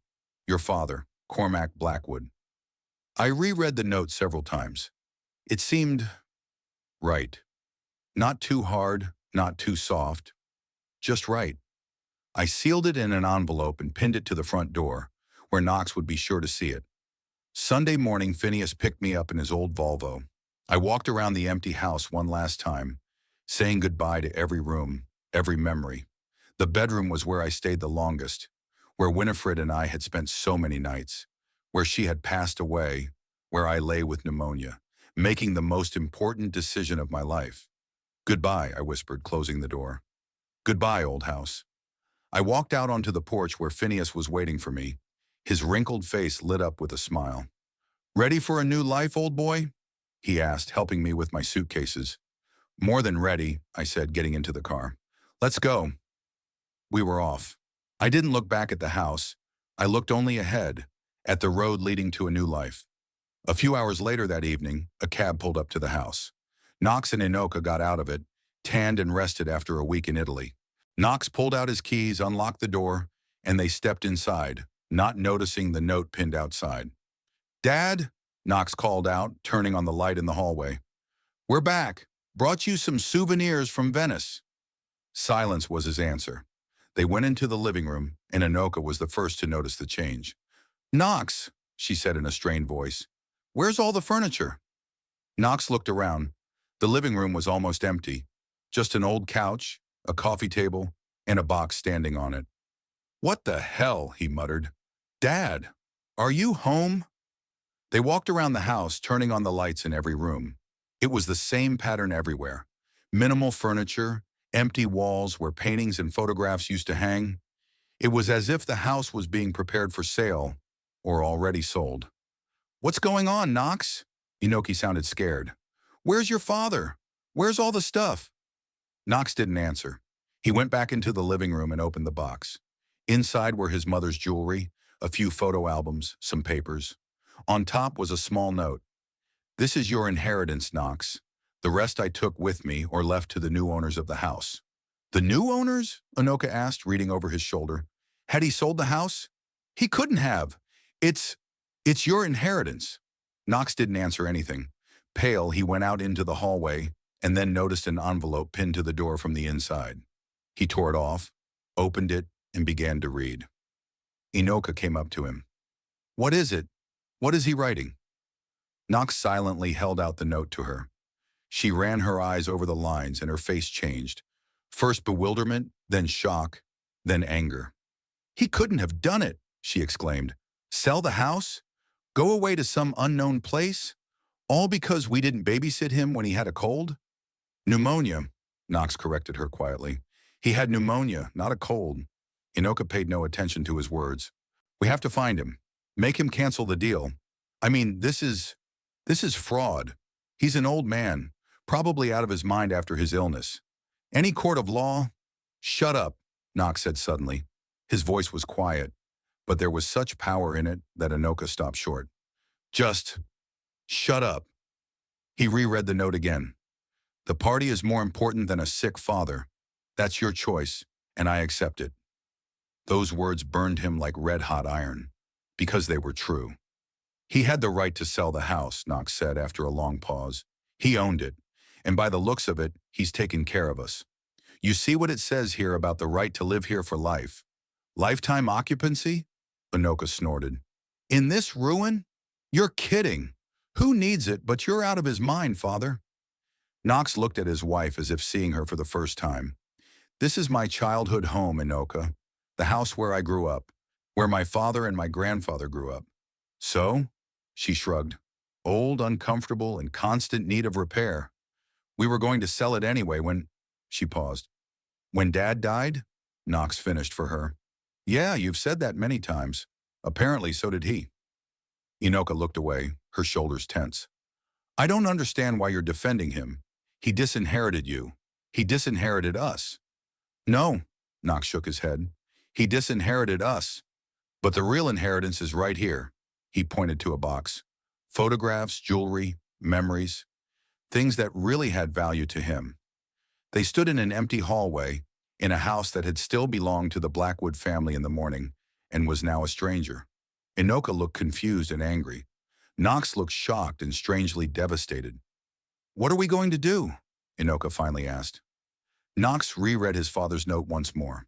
Your father, Cormac Blackwood." I reread the note several times. It seemed right. Not too hard, not too soft. Just right. I sealed it in an envelope and pinned it to the front door, where Knox would be sure to see it. Sunday morning, Phineas picked me up in his old Volvo. I walked around the empty house one last time, saying goodbye to every room, every memory. The bedroom was where I stayed the longest, where Winifred and I had spent so many nights, where she had passed away, where I lay with pneumonia, making the most important decision of my life. "Goodbye," I whispered, closing the door. "Goodbye, old house." I walked out onto the porch where Phineas was waiting for me, his wrinkled face lit up with a smile. "Ready for a new life, old boy?" he asked, helping me with my suitcases. "More than ready," I said, getting into the car. "Let's go." We were off. I didn't look back at the house. I looked only ahead, at the road leading to a new life. A few hours later that evening, a cab pulled up to the house. Knox and Inoka got out of it, tanned and rested after a week in Italy. Knox pulled out his keys, unlocked the door, and they stepped inside, not noticing the note pinned outside. "Dad," Knox called out, turning on the light in the hallway. "We're back. Brought you some souvenirs from Venice." Silence was his answer. They went into the living room, and Anoka was the first to notice the change. "Knox," she said in a strained voice, "where's all the furniture?" Knox looked around. The living room was almost empty. Just an old couch, a coffee table, and a box standing on it. "What the hell?" he muttered. "Dad, are you home?" They walked around the house, turning on the lights in every room. It was the same pattern everywhere. Minimal furniture, empty walls where paintings and photographs used to hang. It was as if the house was being prepared for sale or already sold. "What's going on, Knox?" Inoki sounded scared. "Where's your father? Where's all the stuff?" Knox didn't answer. He went back into the living room and opened the box. Inside were his mother's jewelry, a few photo albums, some papers. On top was a small note. "This is your inheritance, Knox. The rest I took with me or left to the new owners of the house." "The new owners?" Anoka asked, reading over his shoulder. "Had he sold the house?" "He couldn't have. It's your inheritance." Knox didn't answer anything. Pale, he went out into the hallway and then noticed an envelope pinned to the door from the inside. He tore it off, opened it, and began to read. Inoka came up to him. "What is it? What is he writing?" Knox silently held out the note to her. She ran her eyes over the lines and her face changed. First bewilderment, then shock, then anger. "He couldn't have done it," she exclaimed. "Sell the house? Go away to some unknown place? All because we didn't babysit him when he had a cold?" "Pneumonia," Knox corrected her quietly. "He had pneumonia, not a cold." Inoka paid no attention to his words. "We have to find him. Make him cancel the deal. I mean, this is fraud. He's an old man, probably out of his mind after his illness. Any court of law—" "Shut up," Knox said suddenly. His voice was quiet, but there was such power in it that Anoka stopped short. "Just shut up." He reread the note again. "The party is more important than a sick father. That's your choice, and I accept it." Those words burned him like red-hot iron, because they were true. "He had the right to sell the house," Knox said after a long pause. "He owned it, and by the looks of it, he's taken care of us. You see what it says here about the right to live here for life? Lifetime occupancy?" Anoka snorted. "In this ruin? You're kidding. Who needs it, but you're out of his mind, father." Knox looked at his wife as if seeing her for the first time. "This is my childhood home, Anoka. The house where I grew up, where my father and my grandfather grew up." "So?" She shrugged. "Old, uncomfortable, in constant need of repair. We were going to sell it anyway when—" She paused. "When Dad died?" Knox finished for her. "Yeah, you've said that many times. Apparently, so did he." Inoka looked away, her shoulders tense. "I don't understand why you're defending him. He disinherited you. He disinherited us." "No," Knox shook his head. "He disinherited us. But the real inheritance is right here." He pointed to a box. Photographs, jewelry, memories, things that really had value to him. They stood in an empty hallway, in a house that had still belonged to the Blackwood family in the morning, and was now a stranger. Inoka looked confused and angry. Knox looked shocked and strangely devastated. "What are we going to do?" Inoka finally asked. Knox reread his father's note once more.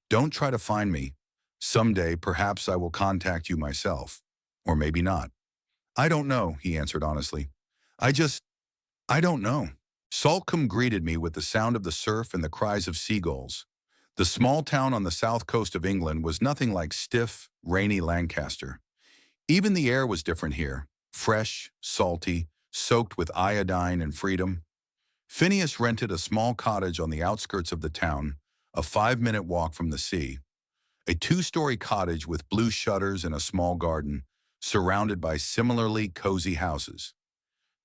"Don't try to find me. Someday, perhaps I will contact you myself. Or maybe not." "I don't know," he answered honestly. I don't know." Saltcombe greeted me with the sound of the surf and the cries of seagulls. The small town on the south coast of England was nothing like stiff, rainy Lancaster. Even the air was different here, fresh, salty, soaked with iodine and freedom. Phineas rented a small cottage on the outskirts of the town, a 5-minute walk from the sea. A 2-story cottage with blue shutters and a small garden, surrounded by similarly cozy houses.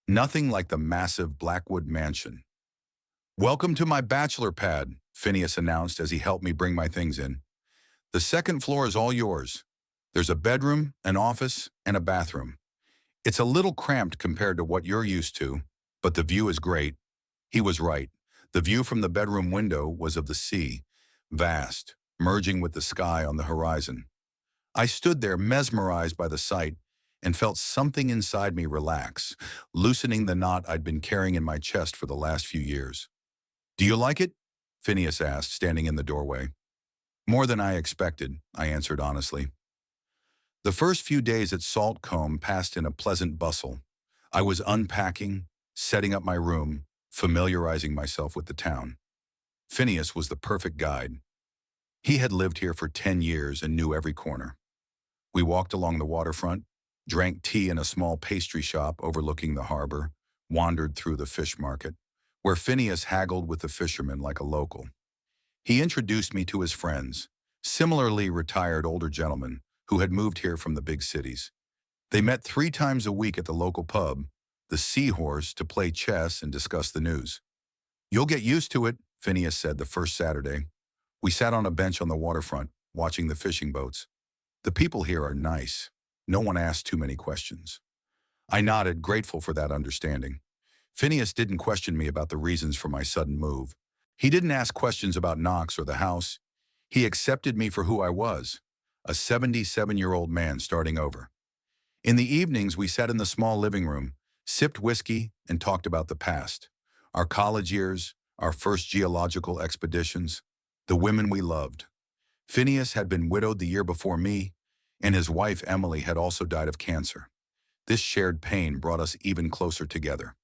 Nothing like the massive Blackwood mansion. "Welcome to my bachelor pad," Phineas announced as he helped me bring my things in. "The second floor is all yours. There's a bedroom, an office, and a bathroom. It's a little cramped compared to what you're used to, but the view is great." He was right. The view from the bedroom window was of the sea, vast, merging with the sky on the horizon. I stood there mesmerized by the sight and felt something inside me relax, loosening the knot I'd been carrying in my chest for the last few years. "Do you like it?" Phineas asked, standing in the doorway. "More than I expected," I answered honestly. The first few days at Saltcombe passed in a pleasant bustle. I was unpacking, setting up my room, familiarizing myself with the town. Phineas was the perfect guide. He had lived here for 10 years and knew every corner. We walked along the waterfront, drank tea in a small pastry shop overlooking the harbor, wandered through the fish market, where Phineas haggled with the fishermen like a local. He introduced me to his friends, similarly retired older gentlemen who had moved here from the big cities. They met 3 times a week at the local pub, the Seahorse, to play chess and discuss the news. "You'll get used to it," Phineas said the first Saturday. We sat on a bench on the waterfront, watching the fishing boats. "The people here are nice. No one asks too many questions." I nodded, grateful for that understanding. Phineas didn't question me about the reasons for my sudden move. He didn't ask questions about Knox or the house. He accepted me for who I was, a 77-year-old man starting over. In the evenings, we sat in the small living room, sipped whiskey, and talked about the past. Our college years, our first geological expeditions, the women we loved. Phineas had been widowed the year before me, and his wife Emily had also died of cancer. This shared pain brought us even closer together.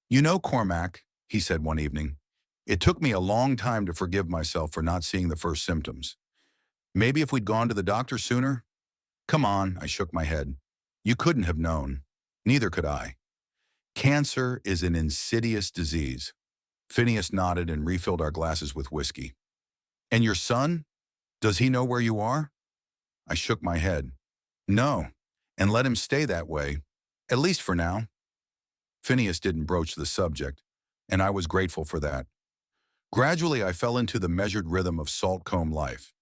"You know, Cormac," he said one evening, "it took me a long time to forgive myself for not seeing the first symptoms. Maybe if we'd gone to the doctor sooner?" "Come on," I shook my head. "You couldn't have known. Neither could I. Cancer is an insidious disease." Phineas nodded and refilled our glasses with whiskey. "And your son? Does he know where you are?" I shook my head. "No, and let him stay that way, at least for now." Phineas didn't broach the subject, and I was grateful for that. Gradually, I fell into the measured rhythm of Saltcombe life.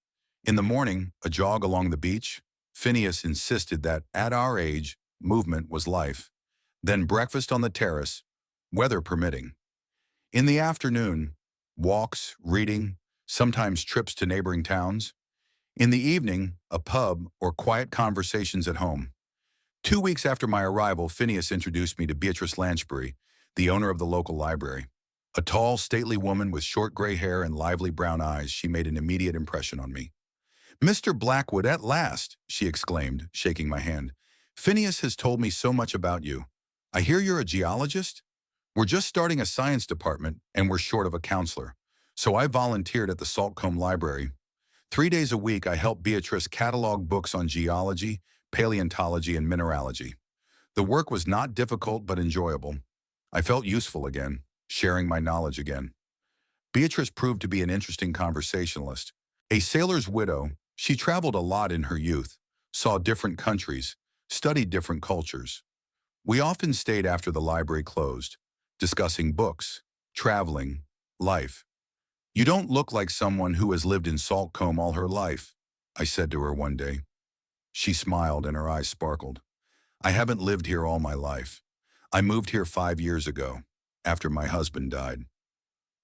In the morning, a jog along the beach. Phineas insisted that, at our age, movement was life. Then breakfast on the terrace, weather permitting. In the afternoon, walks, reading, sometimes trips to neighboring towns. In the evening, a pub or quiet conversations at home. 2 weeks after my arrival, Phineas introduced me to Beatrice Lanchbury, the owner of the local library. A tall, stately woman with short gray hair and lively brown eyes, she made an immediate impression on me. "Mr. Blackwood, at last!" she exclaimed, shaking my hand. "Phineas has told me so much about you. I hear you're a geologist?" "We're just starting a science department, and we're short of a counselor. So I volunteered at the Saltcombe Library. 3 days a week, I help Beatrice catalog books on geology, paleontology, and mineralogy. The work was not difficult but enjoyable. I felt useful again, sharing my knowledge again. Beatrice proved to be an interesting conversationalist. A sailor's widow, she traveled a lot in her youth, saw different countries, studied different cultures. We often stayed after the library closed, discussing books, traveling, life. "You don't look like someone who has lived in Saltcombe all her life," I said to her one day. She smiled and her eyes sparkled. "I haven't lived here all my life. I moved here 5 years ago, after my husband died.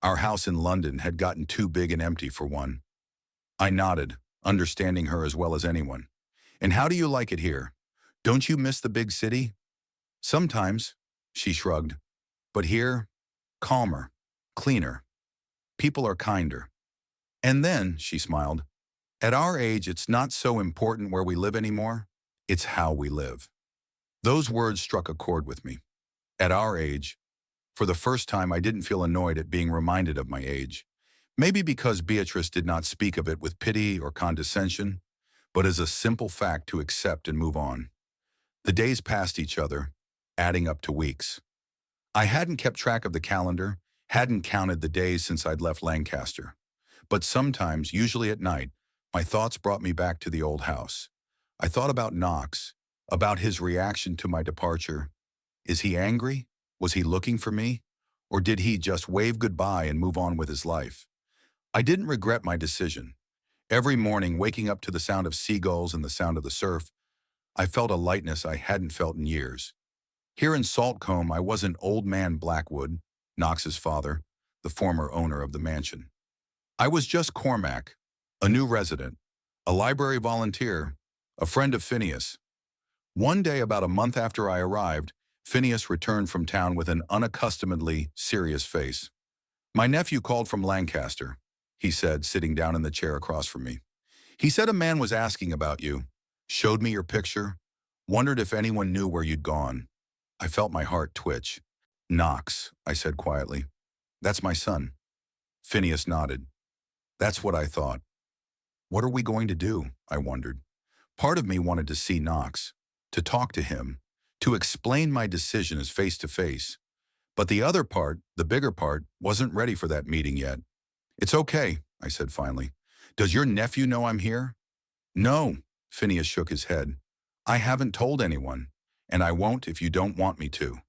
Our house in London had gotten too big and empty for one." I nodded, understanding her as well as anyone. "And how do you like it here? Don't you miss the big city?" "Sometimes," she shrugged. "But here, calmer, cleaner. People are kinder." "And then," she smiled, "at our age, it's not so important where we live anymore. It's how we live." Those words struck a chord with me. At our age, for the first time, I didn't feel annoyed at being reminded of my age. Maybe because Beatrice did not speak of it with pity or condescension, but as a simple fact to accept and move on. The days passed each other, adding up to weeks. I hadn't kept track of the calendar, hadn't counted the days since I'd left Lancaster. But sometimes, usually at night, my thoughts brought me back to the old house. I thought about Knox, about his reaction to my departure. Is he angry? Was he looking for me? Or did he just wave goodbye and move on with his life? I didn't regret my decision. Every morning, waking up to the sound of seagulls and the sound of the surf, I felt a lightness I hadn't felt in years. Here in Saltcombe, I wasn't old man Blackwood, Knox's father, the former owner of the mansion. I was just Cormac, A new resident, a library volunteer, a friend of Phineas. One day, about a month after I arrived, Phineas returned from town with an unaccustomedly serious face. "My nephew called from Lancaster," he said, sitting down in the chair across from me. "He said a man was asking about you, showed me your picture, wondered if anyone knew where you'd gone." I felt my heart twitch. "Knox," I said quietly. "That's my son." Phineas nodded. "That's what I thought." What are we going to do? I wondered. Part of me wanted to see Knox, to talk to him, to explain my decision as face to face. But the other part, the bigger part, wasn't ready for that meeting yet. "It's okay," I said finally. "Does your nephew know I'm here?" "No," Phineas shook his head. "I haven't told anyone, and I won't if you don't want me to."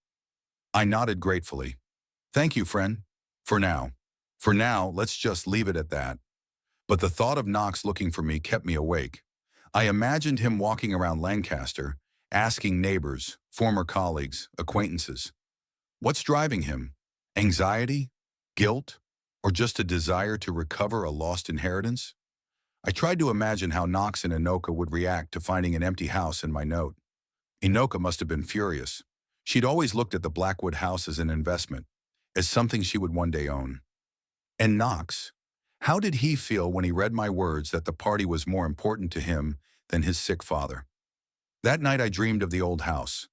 I nodded gratefully. "Thank you, friend. For now. For now, let's just leave it at that." But the thought of Knox looking for me kept me awake. I imagined him walking around Lancaster, asking neighbors, former colleagues, acquaintances. What's driving him? Anxiety? Guilt? Or just a desire to recover a lost inheritance? I tried to imagine how Knox and Inoka would react to finding an empty house in my note. Inoka must have been furious. She'd always looked at the Blackwood house as an investment, as something she would one day own. And Knox? How did he feel when he read my words that the party was more important to him than his sick father? That night I dreamed of the old house.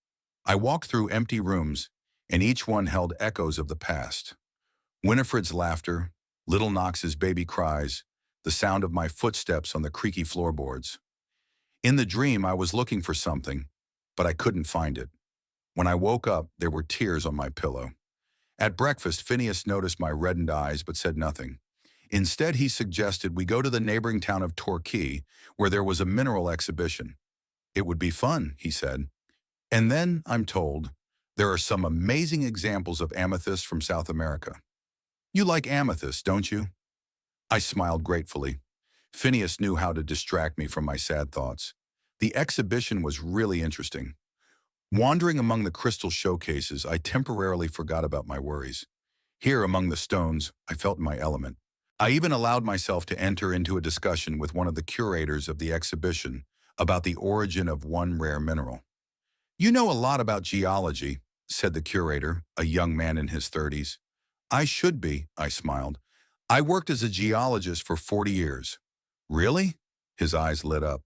I walked through empty rooms, and each one held echoes of the past. Winifred's laughter, little Knox's baby cries, the sound of my footsteps on the creaky floorboards. In the dream, I was looking for something, but I couldn't find it. When I woke up, there were tears on my pillow. At breakfast, Phineas noticed my reddened eyes but said nothing. Instead, he suggested we go to the neighboring town of Torquay, where there was a mineral exhibition. "It would be fun," he said. "And then, I'm told, there are some amazing examples of amethyst from South America. You like amethyst, don't you?" I smiled gratefully. Phineas knew how to distract me from my sad thoughts. The exhibition was really interesting. Wandering among the crystal showcases, I temporarily forgot about my worries. Here, among the stones, I felt in my element. I even allowed myself to enter into a discussion with one of the curators of the exhibition about the origin of one rare mineral. "You know a lot about geology," said the curator, a young man in his 30s. "I should be," I smiled. "I worked as a geologist for 40 years. "Really?" His eyes lit up.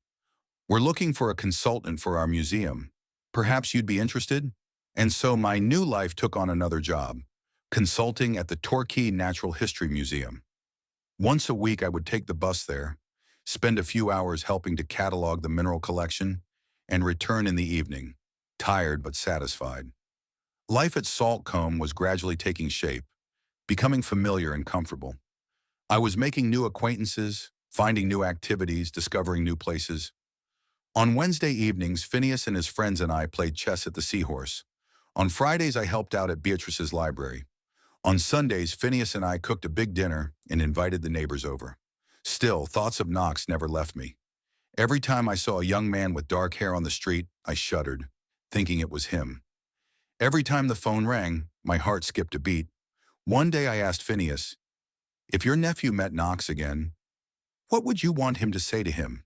"We're looking for a consultant for our museum. Perhaps you'd be interested?" And so my new life took on another job, consulting at the Torquay Natural History Museum. Once a week, I would take the bus there, spend a few hours helping to catalog the mineral collection, and return in the evening, tired but satisfied. Life at Saltcombe was gradually taking shape, becoming familiar and comfortable. I was making new acquaintances, finding new activities, discovering new places. On Wednesday evenings, Phineas and his friends and I played chess at the Seahorse. On Fridays, I helped out at Beatrice's library. On Sundays, Phineas and I cooked a big dinner and invited the neighbors over. Still, thoughts of Knox never left me. Every time I saw a young man with dark hair on the street, I shuddered, thinking it was him. Every time the phone rang, my heart skipped a beat. One day I asked Phineas, "If your nephew met Knox again, what would you want him to say to him?"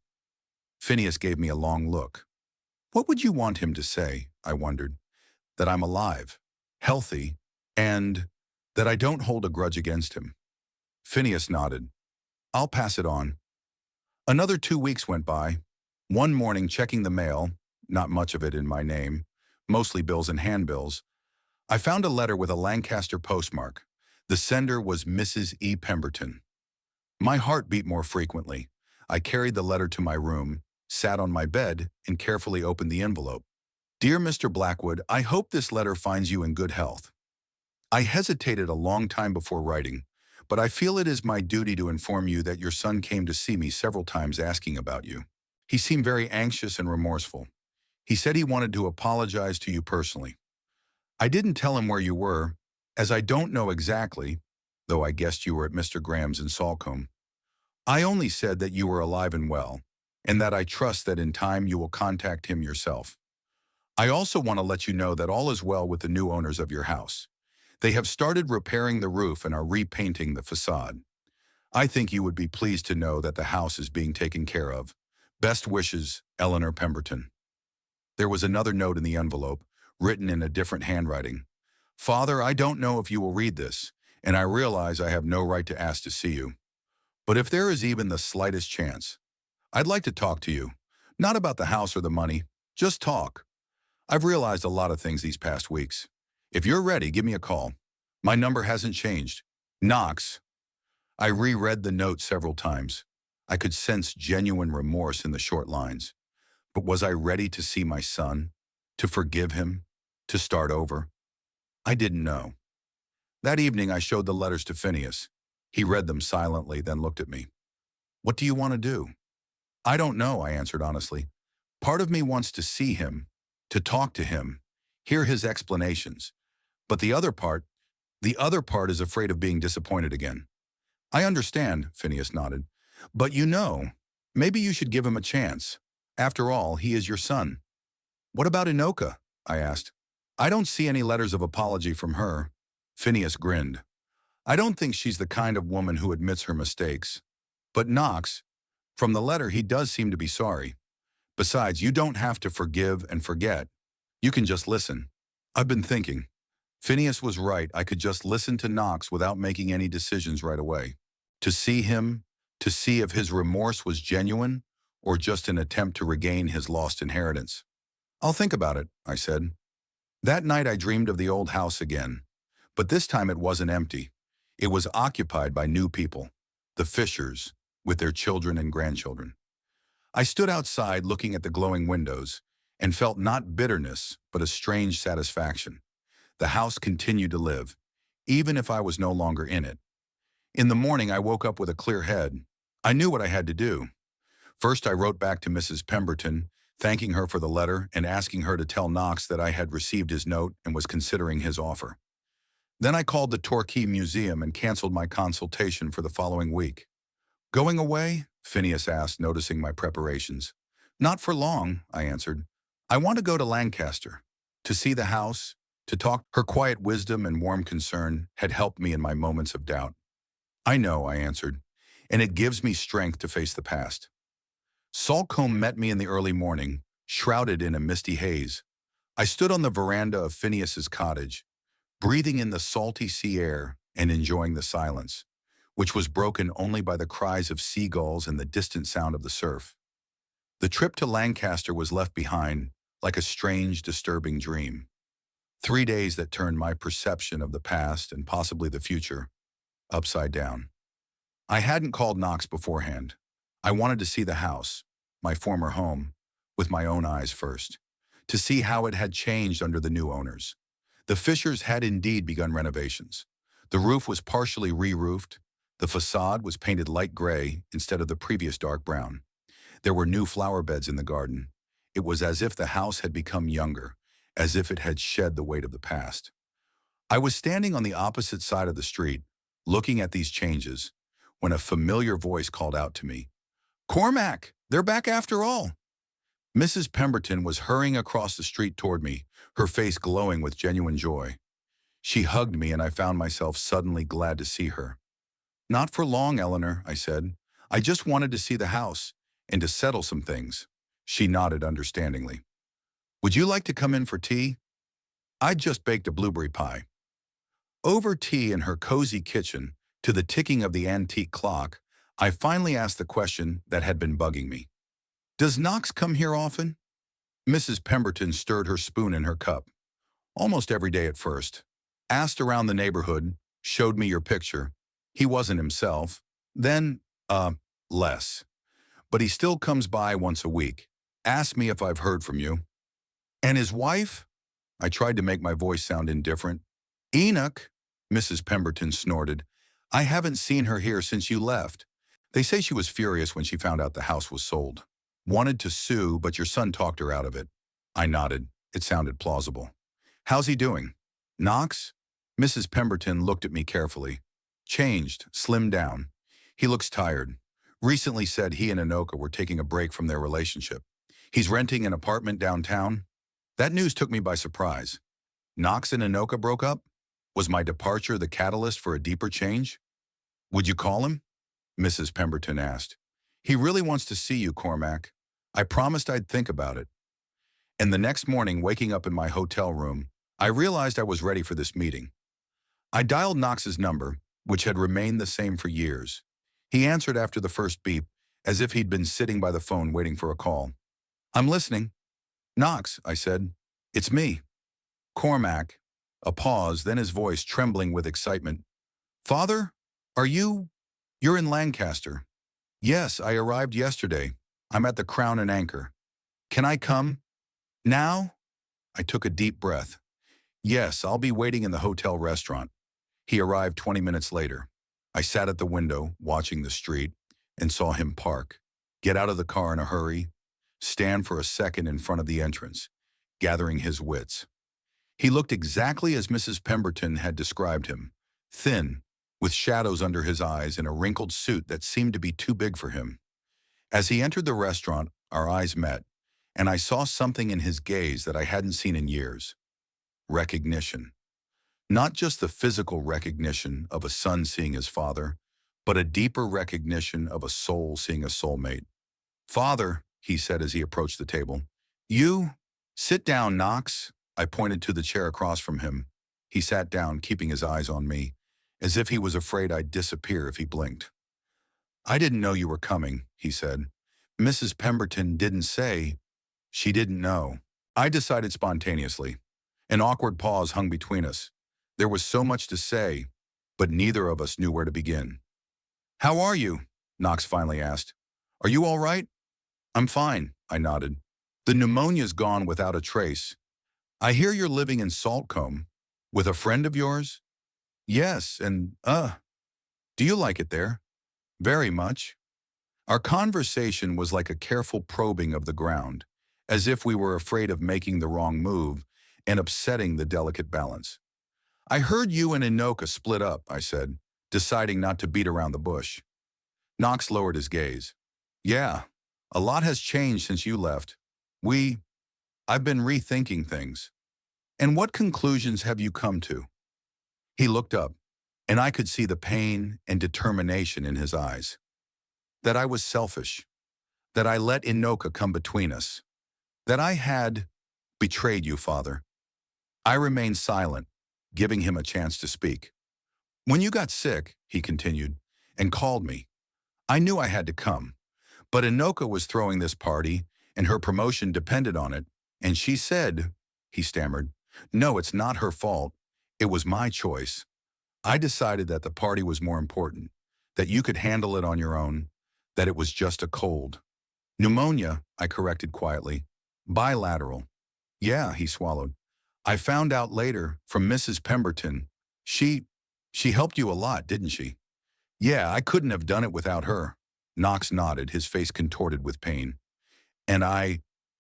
Phineas gave me a long look. "What would you want him to say?" I wondered. "That I'm alive, healthy, and that I don't hold a grudge against him." Phineas nodded. "I'll pass it on." Another 2 weeks went by. One morning, checking the mail, not much of it in my name, mostly bills and handbills, I found a letter with a Lancaster postmark. The sender was Mrs. E. Pemberton. My heart beat more frequently. I carried the letter to my room, sat on my bed, and carefully opened the envelope. "Dear Mr. Blackwood, I hope this letter finds you in good health. I hesitated a long time before writing, but I feel it is my duty to inform you that your son came to see me several times asking about you. He seemed very anxious and remorseful. He said he wanted to apologize to you personally. I didn't tell him where you were, as I don't know exactly, though I guessed you were at Mr. Graham's in Salcombe. I only said that you were alive and well, and that I trust that in time you will contact him yourself. I also want to let you know that all is well with the new owners of your house. They have started repairing the roof and are repainting the facade. I think you would be pleased to know that the house is being taken care of. Best wishes, Eleanor Pemberton. There was another note in the envelope, written in a different handwriting. Father, I don't know if you will read this, and I realize I have no right to ask to see you. But if there is even the slightest chance, I'd like to talk to you. Not about the house or the money, just talk. I've realized a lot of things these past weeks. If you're ready, give me a call. My number hasn't changed. Knox. I reread the note several times. I could sense genuine remorse in the short lines. But was I ready to see my son? To forgive him? To start over? I didn't know. That evening, I showed the letters to Phineas. He read them silently, then looked at me. What do you want to do? I don't know, I answered honestly. Part of me wants to see him, to talk to him, hear his explanations. But the other part is afraid of being disappointed again. I understand, Phineas nodded. But maybe you should give him a chance. After all, he is your son. What about Inoka? I asked. I don't see any letters of apology from her. Phineas grinned. I don't think she's the kind of woman who admits her mistakes. But Knox, from the letter, he does seem to be sorry. Besides, you don't have to forgive and forget. You can just listen. I've been thinking. Phineas was right. I could just listen to Knox without making any decisions right away. To see him, to see if his remorse was genuine or just an attempt to regain his lost inheritance. I'll think about it, I said. That night I dreamed of the old house again. But this time it wasn't empty. It was occupied by new people, the Fishers, with their children and grandchildren. I stood outside looking at the glowing windows and felt not bitterness, but a strange satisfaction. The house continued to live, even if I was no longer in it. In the morning, I woke up with a clear head. I knew what I had to do. First, I wrote back to Mrs. Pemberton, thanking her for the letter and asking her to tell Knox that I had received his note and was considering his offer. Then I called the Torquay Museum and canceled my consultation for the following week. Going away? Phineas asked, noticing my preparations. Not for long, I answered. I want to go to Lancaster, to see the house, to talk. Her quiet wisdom and warm concern had helped me in my moments of doubt. I know, I answered, and it gives me strength to face the past. Saltcombe met me in the early morning, shrouded in a misty haze. I stood on the veranda of Phineas's cottage, breathing in the salty sea air and enjoying the silence, which was broken only by the cries of seagulls and the distant sound of the surf. The trip to Lancaster was left behind like a strange, disturbing dream. 3 days that turned my perception of the past and possibly the future upside down. I hadn't called Knox beforehand. I wanted to see the house, my former home, with my own eyes first, to see how it had changed under the new owners. The Fishers had indeed begun renovations. The roof was partially re-roofed. The facade was painted light gray instead of the previous dark brown. There were new flower beds in the garden. It was as if the house had become younger, as if it had shed the weight of the past. I was standing on the opposite side of the street, looking at these changes, when a familiar voice called out to me, Cormac, they're back after all. Mrs. Pemberton was hurrying across the street toward me, her face glowing with genuine joy. She hugged me and I found myself suddenly glad to see her. Not for long, Eleanor, I said. I just wanted to see the house and to settle some things. She nodded understandingly. Would you like to come in for tea? I'd just baked a blueberry pie. Over tea in her cozy kitchen, to the ticking of the antique clock, I finally asked the question that had been bugging me. Does Knox come here often? Mrs. Pemberton stirred her spoon in her cup. Almost every day at first. Asked around the neighborhood, showed me your picture. He wasn't himself. Then, less. But he still comes by once a week. Asked me if I've heard from you. And his wife? I tried to make my voice sound indifferent. Enoch, Mrs. Pemberton snorted. I haven't seen her here since you left. They say she was furious when she found out the house was sold. Wanted to sue, but your son talked her out of it. I nodded. It sounded plausible. How's he doing? Knox? Mrs. Pemberton looked at me carefully. Changed, slimmed down. He looks tired. Recently said he and Inoka were taking a break from their relationship. He's renting an apartment downtown. That news took me by surprise. Knox and Inoka broke up? Was my departure the catalyst for a deeper change? Would you call him? Mrs. Pemberton asked. He really wants to see you, Cormac. I promised I'd think about it. And the next morning, waking up in my hotel room, I realized I was ready for this meeting. I dialed Knox's number, which had remained the same for years. He answered after the first beep, as if he'd been sitting by the phone waiting for a call. I'm listening. Knox, I said. It's me. Cormac. A pause, then his voice trembling with excitement. Father, you're in Lancaster. Yes, I arrived yesterday. I'm at the Crown and Anchor. Can I come? Now? I took a deep breath. Yes, I'll be waiting in the hotel restaurant. He arrived 20 minutes later. I sat at the window, watching the street, and saw him park, get out of the car in a hurry, stand for a second in front of the entrance, gathering his wits. He looked exactly as Mrs. Pemberton had described him, thin, with shadows under his eyes and a wrinkled suit that seemed to be too big for him. As he entered the restaurant, our eyes met, and I saw something in his gaze that I hadn't seen in years. Recognition. Not just the physical recognition of a son seeing his father, but a deeper recognition of a soul seeing a soulmate. Father, he said as he approached the table. Sit down, Knox. I pointed to the chair across from him. He sat down, keeping his eyes on me, as if he was afraid I'd disappear if he blinked. I didn't know you were coming, he said. Mrs. Pemberton didn't say. She didn't know. I decided spontaneously. An awkward pause hung between us. There was so much to say, but neither of us knew where to begin. How are you? Knox finally asked. Are you all right? I'm fine, I nodded. The pneumonia's gone without a trace. I hear you're living in Saltcombe. With a friend of yours? Yes, and, do you like it there? Very much. Our conversation was like a careful probing of the ground, as if we were afraid of making the wrong move and upsetting the delicate balance. I heard you and Inoka split up, I said, deciding not to beat around the bush. Knox lowered his gaze. Yeah, a lot has changed since you left. I've been rethinking things. And what conclusions have you come to? He looked up, and I could see the pain and determination in his eyes. That I was selfish, that I let Inoka come between us, that I had betrayed you, Father. I remained silent, giving him a chance to speak. When you got sick, he continued, and called me, I knew I had to come, but Inoka was throwing this party, and her promotion depended on it, and she said, he stammered, no, it's not her fault. It was my choice. I decided that the party was more important, that you could handle it on your own, that it was just a cold. Pneumonia, I corrected quietly. Bilateral. Yeah, he swallowed. I found out later from Mrs. Pemberton. She helped you a lot, didn't she? Yeah, I couldn't have done it without her. Knox nodded, his face contorted with pain. And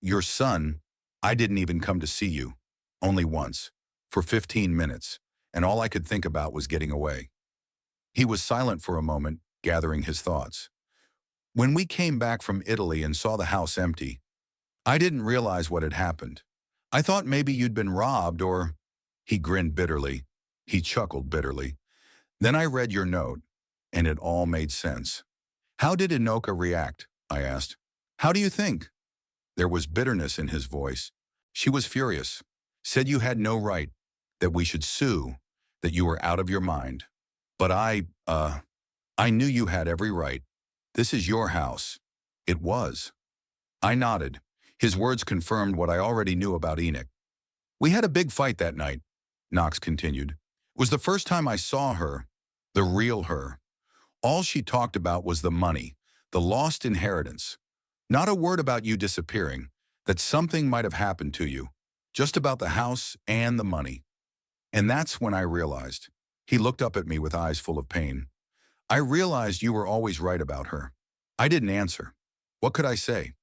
your son, I didn't even come to see you. Only once. For 15 minutes. And all I could think about was getting away. He was silent for a moment, gathering his thoughts. When we came back from Italy and saw the house empty, I didn't realize what had happened. I thought maybe you'd been robbed or... He grinned bitterly. He chuckled bitterly. Then I read your note, and it all made sense. How did Inoka react? I asked. How do you think? There was bitterness in his voice. She was furious. Said you had no right, that we should sue, that you were out of your mind. But I knew you had every right. This is your house. It was. I nodded. His words confirmed what I already knew about Enoch. We had a big fight that night, Knox continued. It was the first time I saw her, the real her. All she talked about was the money, the lost inheritance. Not a word about you disappearing, that something might have happened to you, just about the house and the money. And that's when I realized. He looked up at me with eyes full of pain. I realized you were always right about her. I didn't answer. What could I say?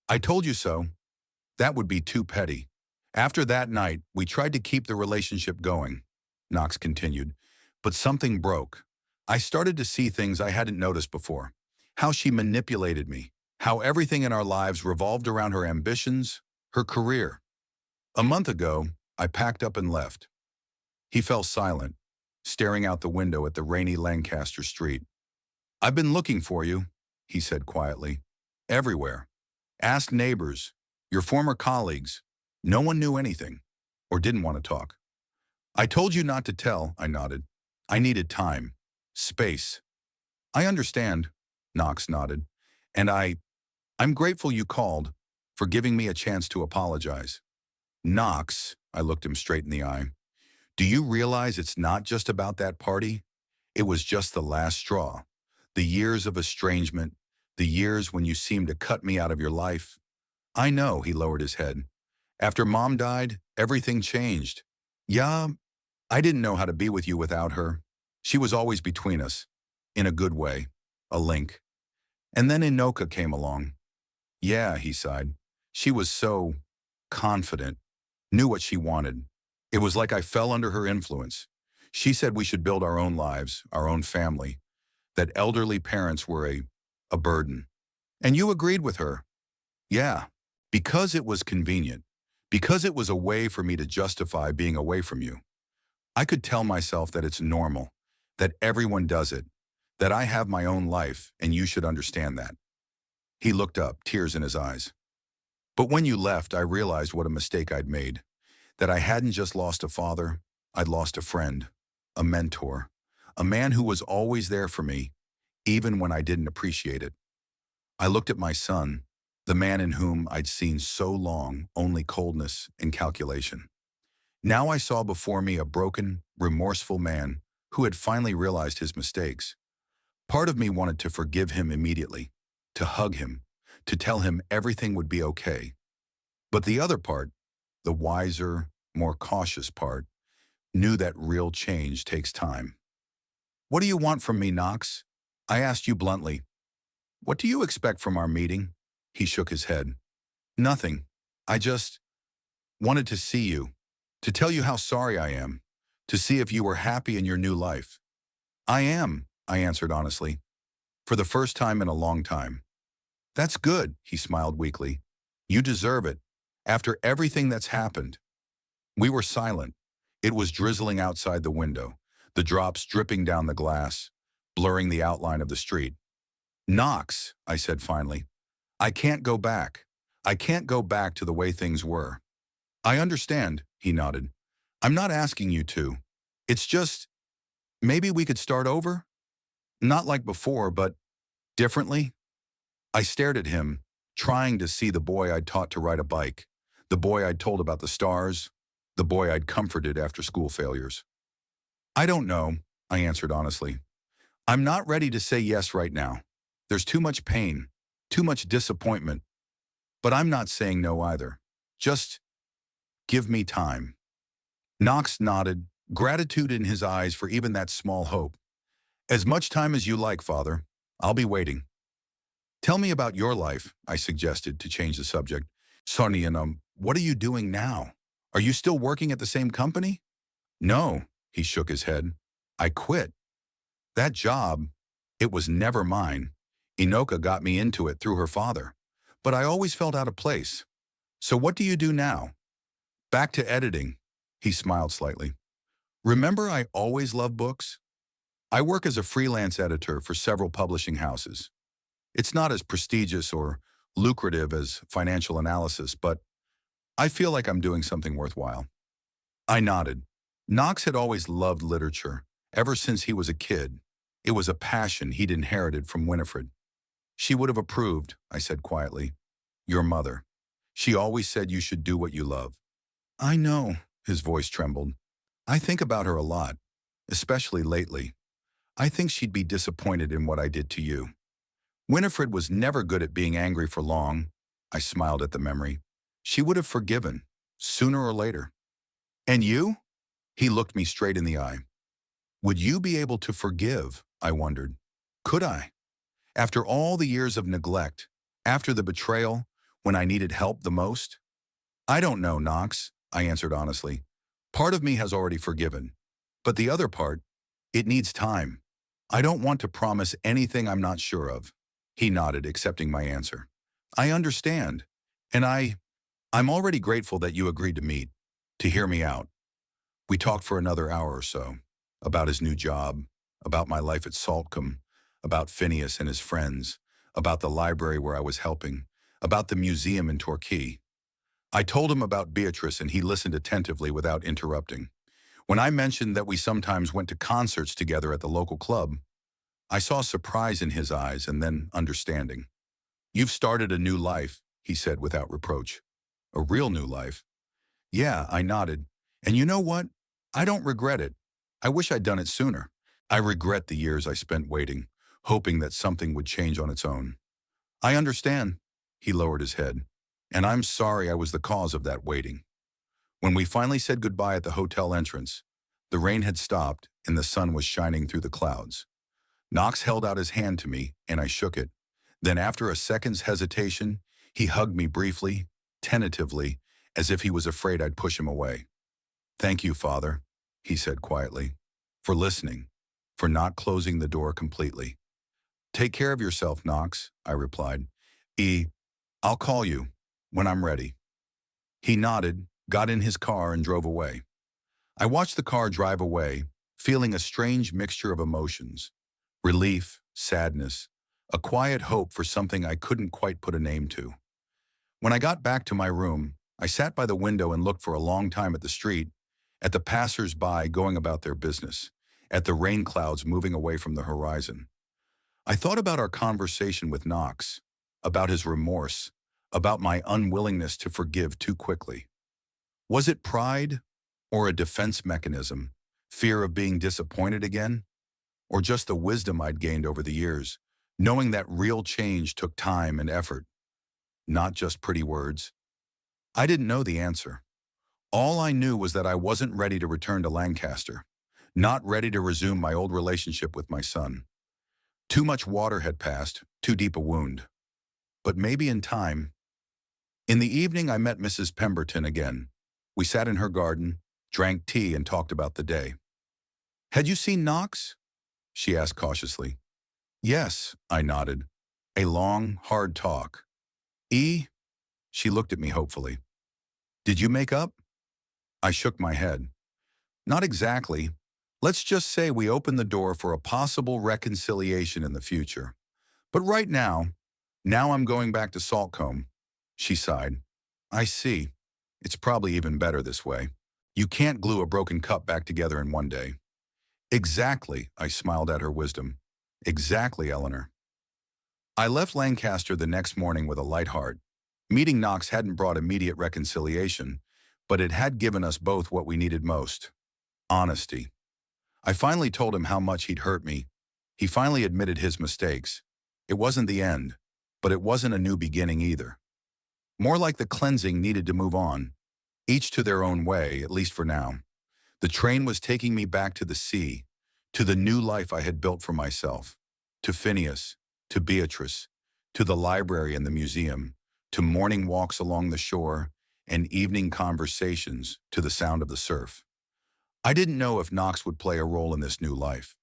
I told you so. That would be too petty. After that night, we tried to keep the relationship going, Knox continued, but something broke. I started to see things I hadn't noticed before. How she manipulated me. How everything in our lives revolved around her ambitions, her career. A month ago, I packed up and left. He fell silent, staring out the window at the rainy Lancaster street. I've been looking for you, he said quietly. Everywhere. Asked neighbors, your former colleagues. No one knew anything, or didn't want to talk. I told you not to tell, I nodded. I needed time. Space. I understand, Knox nodded. And I'm grateful you called, for giving me a chance to apologize. Knox, I looked him straight in the eye. Do you realize it's not just about that party? It was just the last straw. The years of estrangement, the years when you seemed to cut me out of your life. I know, he lowered his head. After Mom died, everything changed. Yeah, I didn't know how to be with you without her. She was always between us, in a good way, a link. And then Inoka came along. Yeah, he sighed. She was so confident, knew what she wanted. It was like I fell under her influence. She said we should build our own lives, our own family, that elderly parents were a burden. And you agreed with her. Yeah, because it was convenient, because it was a way for me to justify being away from you. I could tell myself that it's normal, that everyone does it, that I have my own life and you should understand that. He looked up, tears in his eyes. But when you left, I realized what a mistake I'd made, that I hadn't just lost a father, I'd lost a friend, a mentor, a man who was always there for me, even when I didn't appreciate it. I looked at my son, the man in whom I'd seen so long only coldness and calculation. Now I saw before me a broken, remorseful man who had finally realized his mistakes. Part of me wanted to forgive him immediately, to hug him, to tell him everything would be okay. But the other part, the wiser, more cautious part, knew that real change takes time. What do you want from me, Knox? I asked you bluntly. What do you expect from our meeting? He shook his head. Nothing. I just wanted to see you, to tell you how sorry I am, to see if you were happy in your new life. I am, I answered honestly, for the first time in a long time. That's good, he smiled weakly. You deserve it. After everything that's happened. We were silent. It was drizzling outside the window, the drops dripping down the glass, blurring the outline of the street. Knox, I said finally, I can't go back. I can't go back to the way things were. I understand, he nodded. I'm not asking you to. It's just, maybe we could start over? Not like before, but differently? I stared at him, trying to see the boy I'd taught to ride a bike, the boy I'd told about the stars, the boy I'd comforted after school failures. I don't know, I answered honestly. I'm not ready to say yes right now. There's too much pain, too much disappointment. But I'm not saying no either. Just give me time. Knox nodded, gratitude in his eyes for even that small hope. As much time as you like, Father. I'll be waiting. Tell me about your life, I suggested to change the subject. Sonny, what are you doing now? Are you still working at the same company? No, he shook his head. I quit. That job, it was never mine. Inoka got me into it through her father. But I always felt out of place. So what do you do now? Back to editing. He smiled slightly. Remember I always loved books? I work as a freelance editor for several publishing houses. It's not as prestigious or lucrative as financial analysis, but I feel like I'm doing something worthwhile. I nodded. Knox had always loved literature, ever since he was a kid. It was a passion he'd inherited from Winifred. She would have approved, I said quietly. Your mother. She always said you should do what you love. I know, his voice trembled. I think about her a lot, especially lately. I think she'd be disappointed in what I did to you. Winifred was never good at being angry for long. I smiled at the memory. She would have forgiven, sooner or later. And you? He looked me straight in the eye. Would you be able to forgive? I wondered. Could I? After all the years of neglect, after the betrayal, when I needed help the most? I don't know, Knox, I answered honestly. Part of me has already forgiven. But the other part, it needs time. I don't want to promise anything I'm not sure of. He nodded, accepting my answer. I understand. And I'm already grateful that you agreed to meet, to hear me out. We talked for another hour or so, about his new job, about my life at Saltcombe, about Phineas and his friends, about the library where I was helping, about the museum in Torquay. I told him about Beatrice and he listened attentively without interrupting. When I mentioned that we sometimes went to concerts together at the local club, I saw surprise in his eyes and then understanding. "You've started a new life," he said without reproach. "A real new life?" "Yeah," I nodded. "And you know what? I don't regret it. I wish I'd done it sooner. I regret the years I spent waiting, hoping that something would change on its own." "I understand." He lowered his head. "And I'm sorry I was the cause of that waiting." When we finally said goodbye at the hotel entrance, the rain had stopped and the sun was shining through the clouds. Knox held out his hand to me and I shook it. Then after a second's hesitation, he hugged me briefly, tentatively, as if he was afraid I'd push him away. "Thank you, Father," he said quietly, "for listening, for not closing the door completely." "Take care of yourself, Knox," I replied. I'll call you when I'm ready." He nodded, got in his car, and drove away. I watched the car drive away, feeling a strange mixture of emotions. Relief, sadness, a quiet hope for something I couldn't quite put a name to. When I got back to my room, I sat by the window and looked for a long time at the street, at the passers-by going about their business, at the rain clouds moving away from the horizon. I thought about our conversation with Knox, about his remorse, about my unwillingness to forgive too quickly. Was it pride or a defense mechanism, fear of being disappointed again, or just the wisdom I'd gained over the years, knowing that real change took time and effort, not just pretty words? I didn't know the answer. All I knew was that I wasn't ready to return to Lancaster, not ready to resume my old relationship with my son. Too much water had passed, too deep a wound. But maybe in time. In the evening, I met Mrs. Pemberton again. We sat in her garden, drank tea, and talked about the day. "Had you seen Knox?" she asked cautiously. "Yes," I nodded. "A long, hard talk." She looked at me hopefully. "Did you make up?" I shook my head. "Not exactly. Let's just say we opened the door for a possible reconciliation in the future. But right now I'm going back to Saltcombe." She sighed. "I see. It's probably even better this way. You can't glue a broken cup back together in one day." "Exactly," I smiled at her wisdom. "Exactly, Eleanor." I left Lancaster the next morning with a light heart. Meeting Knox hadn't brought immediate reconciliation, but it had given us both what we needed most: honesty. I finally told him how much he'd hurt me. He finally admitted his mistakes. It wasn't the end, but it wasn't a new beginning either. More like the cleansing needed to move on, each to their own way, at least for now. The train was taking me back to the sea, to the new life I had built for myself, to Phineas, to Beatrice, to the library and the museum, to morning walks along the shore, and evening conversations to the sound of the surf. I didn't know if Knox would play a role in this new life.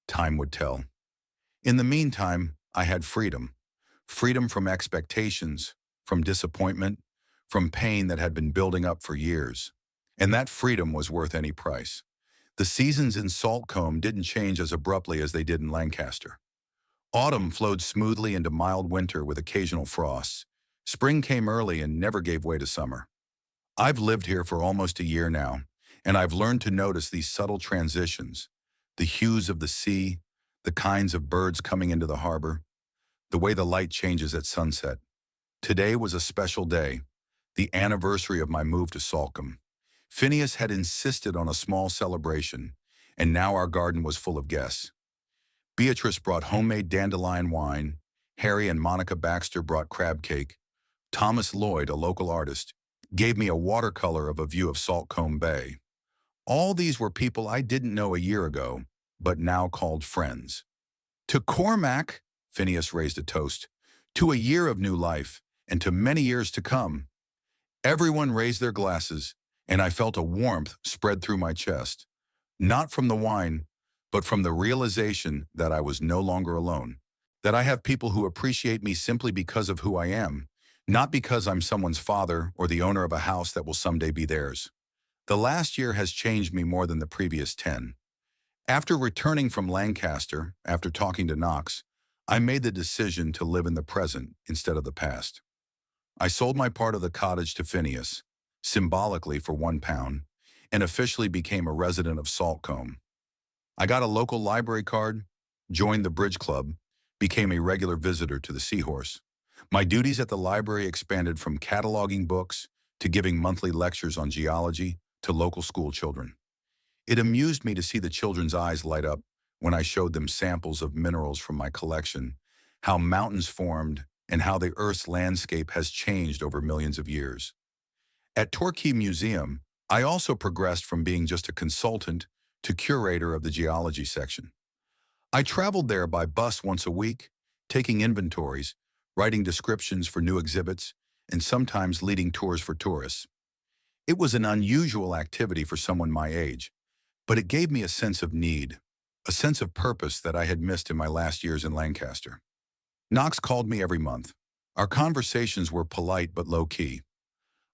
Time would tell. In the meantime, I had freedom. Freedom from expectations, from disappointment, from pain that had been building up for years. And that freedom was worth any price. The seasons in Saltcombe didn't change as abruptly as they did in Lancaster. Autumn flowed smoothly into mild winter with occasional frosts. Spring came early and never gave way to summer. I've lived here for almost a year now, and I've learned to notice these subtle transitions, the hues of the sea, the kinds of birds coming into the harbor, the way the light changes at sunset. Today was a special day, the anniversary of my move to Saltcombe. Phineas had insisted on a small celebration, and now our garden was full of guests. Beatrice brought homemade dandelion wine, Harry and Monica Baxter brought crab cake, Thomas Lloyd, a local artist, gave me a watercolor of a view of Saltcombe Bay. All these were people I didn't know a year ago, but now called friends. "To Cormac," Phineas raised a toast, "to a year of new life, and to many years to come." Everyone raised their glasses, and I felt a warmth spread through my chest. Not from the wine, but from the realization that I was no longer alone. That I have people who appreciate me simply because of who I am, not because I'm someone's father or the owner of a house that will someday be theirs. The last year has changed me more than the previous 10. After returning from Lancaster, after talking to Knox, I made the decision to live in the present instead of the past. I sold my part of the cottage to Phineas, symbolically for £1, and officially became a resident of Saltcombe. I got a local library card, joined the bridge club, became a regular visitor to the Seahorse. My duties at the library expanded from cataloging books to giving monthly lectures on geology to local school children. It amused me to see the children's eyes light up when I showed them samples of minerals from my collection, how mountains formed, and how the Earth's landscape has changed over millions of years. At Torquay Museum, I also progressed from being just a consultant to curator of the geology section. I traveled there by bus once a week, taking inventories, writing descriptions for new exhibits, and sometimes leading tours for tourists. It was an unusual activity for someone my age, but it gave me a sense of need, a sense of purpose that I had missed in my last years in Lancaster. Knox called me every month. Our conversations were polite but low-key.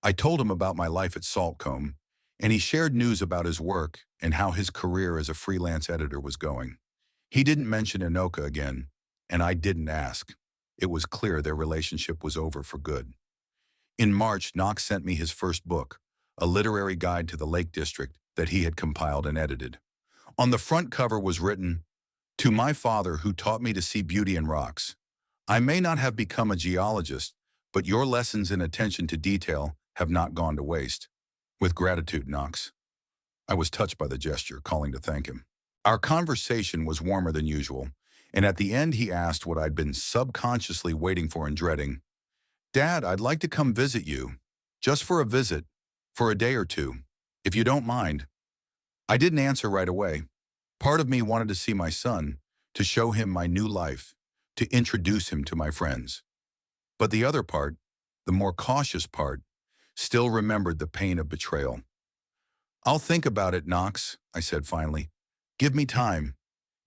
I told him about my life at Saltcombe, and he shared news about his work and how his career as a freelance editor was going. He didn't mention Anoka again, and I didn't ask. It was clear their relationship was over for good. In March, Knox sent me his first book, a literary guide to the Lake District that he had compiled and edited. On the front cover was written, "To my father who taught me to see beauty in rocks. I may not have become a geologist, but your lessons in attention to detail have not gone to waste. With gratitude, Knox." I was touched by the gesture, calling to thank him. Our conversation was warmer than usual, and at the end he asked what I'd been subconsciously waiting for and dreading. "Dad, I'd like to come visit you. Just for a visit, for a day or two, if you don't mind." I didn't answer right away. Part of me wanted to see my son, to show him my new life, to introduce him to my friends. But the other part, the more cautious part, still remembered the pain of betrayal. "I'll think about it, Knox," I said finally. "Give me time."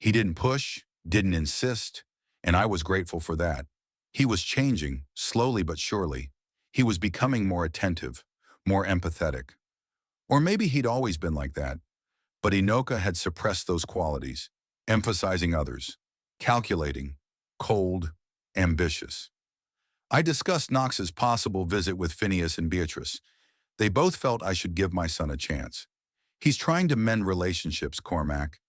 He didn't push, didn't insist, and I was grateful for that. He was changing, slowly but surely. He was becoming more attentive, more empathetic. Or maybe he'd always been like that, but Inoka had suppressed those qualities, emphasizing others, calculating, cold, ambitious. I discussed Knox's possible visit with Phineas and Beatrice. They both felt I should give my son a chance. "He's trying to mend relationships, Cormac,"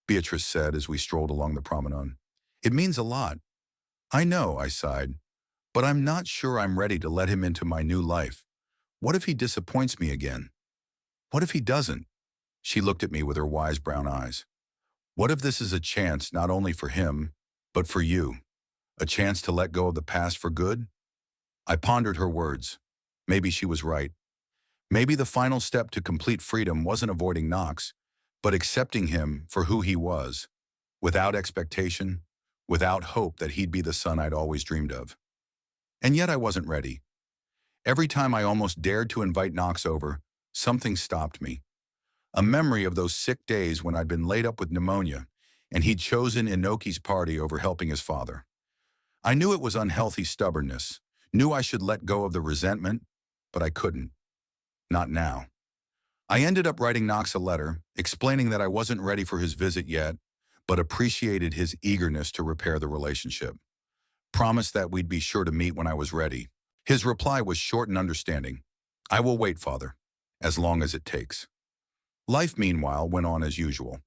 Beatrice said as we strolled along the promenade. "It means a lot." "I know," I sighed, "but I'm not sure I'm ready to let him into my new life. What if he disappoints me again? What if he doesn't?" She looked at me with her wise brown eyes. "What if this is a chance not only for him, but for you? A chance to let go of the past for good?" I pondered her words. Maybe she was right. Maybe the final step to complete freedom wasn't avoiding Knox, but accepting him for who he was, without expectation, without hope that he'd be the son I'd always dreamed of. And yet I wasn't ready. Every time I almost dared to invite Knox over, something stopped me. A memory of those sick days when I'd been laid up with pneumonia, and he'd chosen Inoki's party over helping his father. I knew it was unhealthy stubbornness, knew I should let go of the resentment, but I couldn't. Not now. I ended up writing Knox a letter, explaining that I wasn't ready for his visit yet, but appreciated his eagerness to repair the relationship. Promised that we'd be sure to meet when I was ready. His reply was short and understanding. "I will wait, Father, as long as it takes." Life, meanwhile, went on as usual.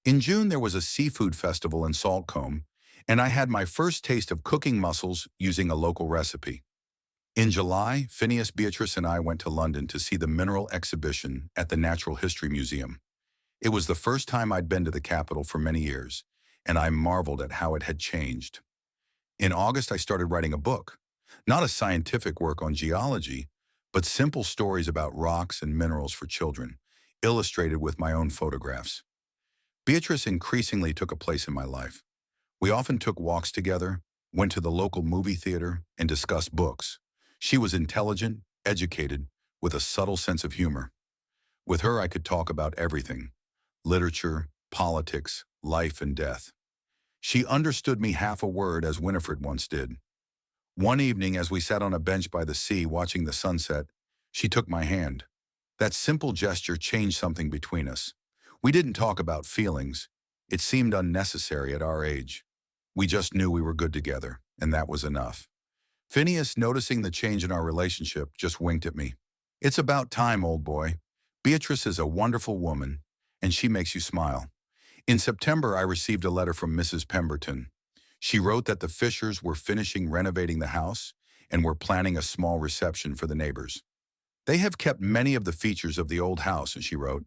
In June, there was a seafood festival in Saltcombe, and I had my first taste of cooking mussels using a local recipe. In July, Phineas, Beatrice, and I went to London to see the mineral exhibition at the Natural History Museum. It was the first time I'd been to the capital for many years, and I marveled at how it had changed. In August, I started writing a book, not a scientific work on geology, but simple stories about rocks and minerals for children, illustrated with my own photographs. Beatrice increasingly took a place in my life. We often took walks together, went to the local movie theater, and discussed books. She was intelligent, educated, with a subtle sense of humor. With her, I could talk about everything: literature, politics, life and death. She understood me half a word, as Winifred once did. One evening, as we sat on a bench by the sea watching the sunset, she took my hand. That simple gesture changed something between us. We didn't talk about feelings. It seemed unnecessary at our age. We just knew we were good together, and that was enough. Phineas, noticing the change in our relationship, just winked at me. It's about time, old boy. Beatrice is a wonderful woman, and she makes you smile. In September, I received a letter from Mrs. Pemberton. She wrote that the Fishers were finishing renovating the house and were planning a small reception for the neighbors. They have kept many of the features of the old house, she wrote,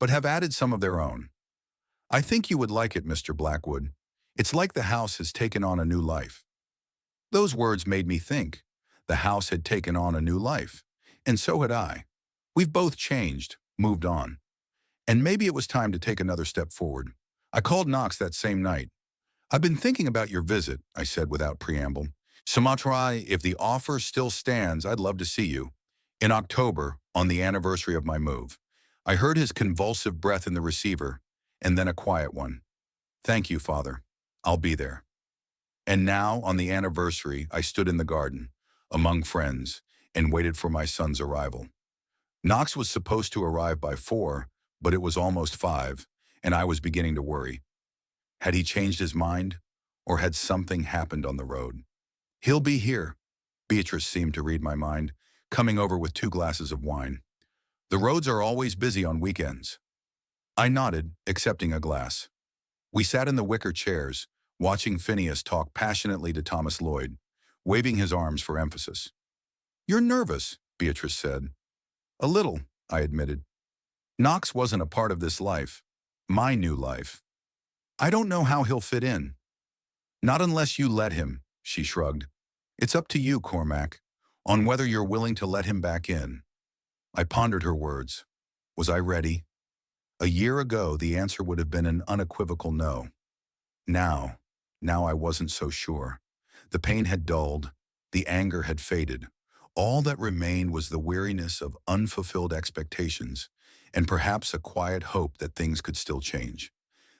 but have added some of their own. I think you would like it, Mr. Blackwood. It's like the house has taken on a new life. Those words made me think. The house had taken on a new life. And so had I. We've both changed, moved on. And maybe it was time to take another step forward. I called Knox that same night. I've been thinking about your visit, I said without preamble. Sumatra, if the offer still stands, I'd love to see you. In October, on the anniversary of my move, I heard his convulsive breath in the receiver, and then a quiet one. Thank you, Father. I'll be there. And now, on the anniversary, I stood in the garden, among friends, and waited for my son's arrival. Knox was supposed to arrive by 4, but it was almost 5, and I was beginning to worry. Had he changed his mind, or had something happened on the road? He'll be here. Beatrice seemed to read my mind, coming over with 2 glasses of wine. The roads are always busy on weekends. I nodded, accepting a glass. We sat in the wicker chairs, watching Phineas talk passionately to Thomas Lloyd, waving his arms for emphasis. You're nervous, Beatrice said. A little, I admitted. Knox wasn't a part of this life, my new life. I don't know how he'll fit in. Not unless you let him, she shrugged. It's up to you, Cormac, on whether you're willing to let him back in. I pondered her words. Was I ready? A year ago, the answer would have been an unequivocal no. Now I wasn't so sure. The pain had dulled, the anger had faded. All that remained was the weariness of unfulfilled expectations, and perhaps a quiet hope that things could still change.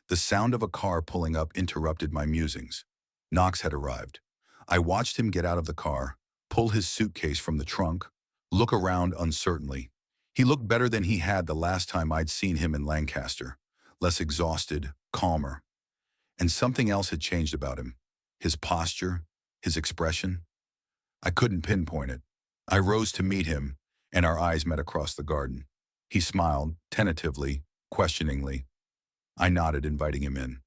The sound of a car pulling up interrupted my musings. Knox had arrived. I watched him get out of the car, pull his suitcase from the trunk, look around uncertainly. He looked better than he had the last time I'd seen him in Lancaster, less exhausted, calmer. And something else had changed about him. His posture, his expression. I couldn't pinpoint it. I rose to meet him, and our eyes met across the garden. He smiled, tentatively, questioningly. I nodded, inviting him in.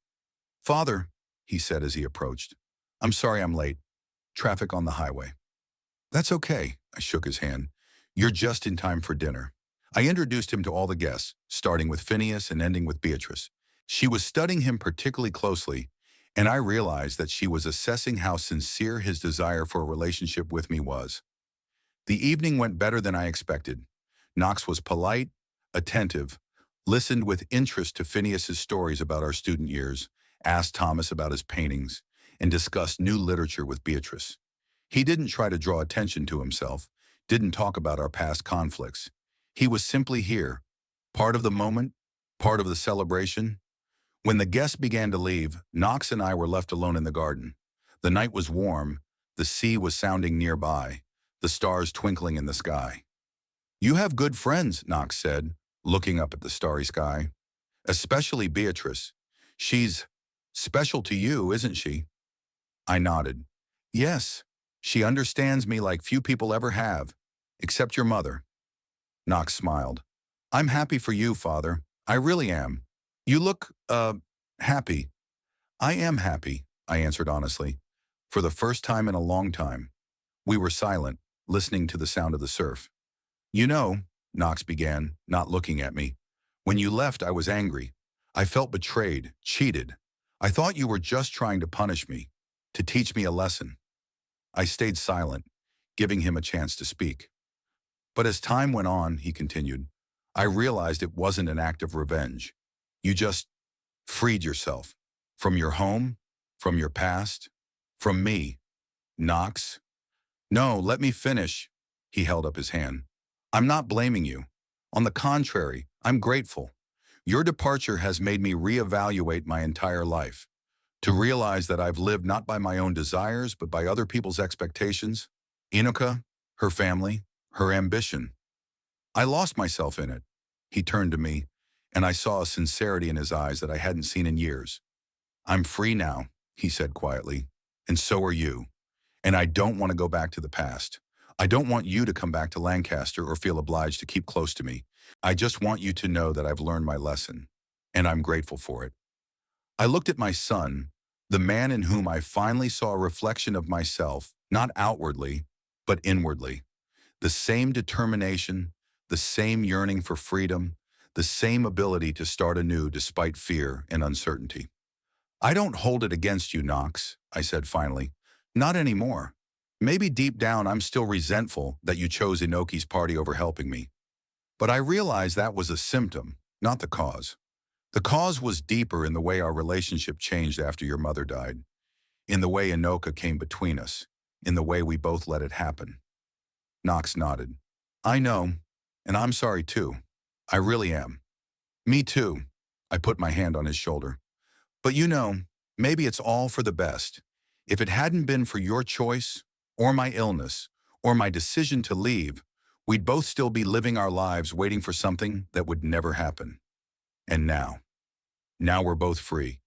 Father, he said as he approached, I'm sorry I'm late. Traffic on the highway. That's okay, I shook his hand. You're just in time for dinner. I introduced him to all the guests, starting with Phineas and ending with Beatrice. She was studying him particularly closely, and I realized that she was assessing how sincere his desire for a relationship with me was. The evening went better than I expected. Knox was polite, attentive, listened with interest to Phineas's stories about our student years, asked Thomas about his paintings, and discussed new literature with Beatrice. He didn't try to draw attention to himself, didn't talk about our past conflicts. He was simply here, part of the moment, part of the celebration. When the guests began to leave, Knox and I were left alone in the garden. The night was warm, the sea was sounding nearby, the stars twinkling in the sky. You have good friends, Knox said, looking up at the starry sky. Especially Beatrice. She's special to you, isn't she? I nodded. Yes, she understands me like few people ever have, except your mother. Knox smiled. I'm happy for you, Father. I really am. You look, happy. I am happy, I answered honestly. For the first time in a long time. We were silent, listening to the sound of the surf. You know, Knox began, not looking at me. When you left, I was angry. I felt betrayed, cheated. I thought you were just trying to punish me, to teach me a lesson. I stayed silent, giving him a chance to speak. But as time went on, he continued, I realized it wasn't an act of revenge. You just freed yourself. From your home, from your past, from me. Knox? No, let me finish. He held up his hand. I'm not blaming you. On the contrary, I'm grateful. Your departure has made me reevaluate my entire life, to realize that I've lived not by my own desires, but by other people's expectations. Inuka, her family, her ambition. I lost myself in it. He turned to me, and I saw a sincerity in his eyes that I hadn't seen in years. I'm free now, he said quietly. And so are you. And I don't want to go back to the past. I don't want you to come back to Lancaster or feel obliged to keep close to me. I just want you to know that I've learned my lesson, and I'm grateful for it. I looked at my son, the man in whom I finally saw a reflection of myself, not outwardly, but inwardly. The same determination, the same yearning for freedom, the same ability to start anew despite fear and uncertainty. I don't hold it against you, Knox, I said finally. Not anymore. Maybe deep down I'm still resentful that you chose Inoki's party over helping me. But I realized that was a symptom, not the cause. The cause was deeper in the way our relationship changed after your mother died, in the way Inoka came between us, in the way we both let it happen. Knox nodded. I know, and I'm sorry too. I really am. Me too. I put my hand on his shoulder. But you know, maybe it's all for the best. If it hadn't been for your choice, or my illness, or my decision to leave, we'd both still be living our lives waiting for something that would never happen. And now we're both free.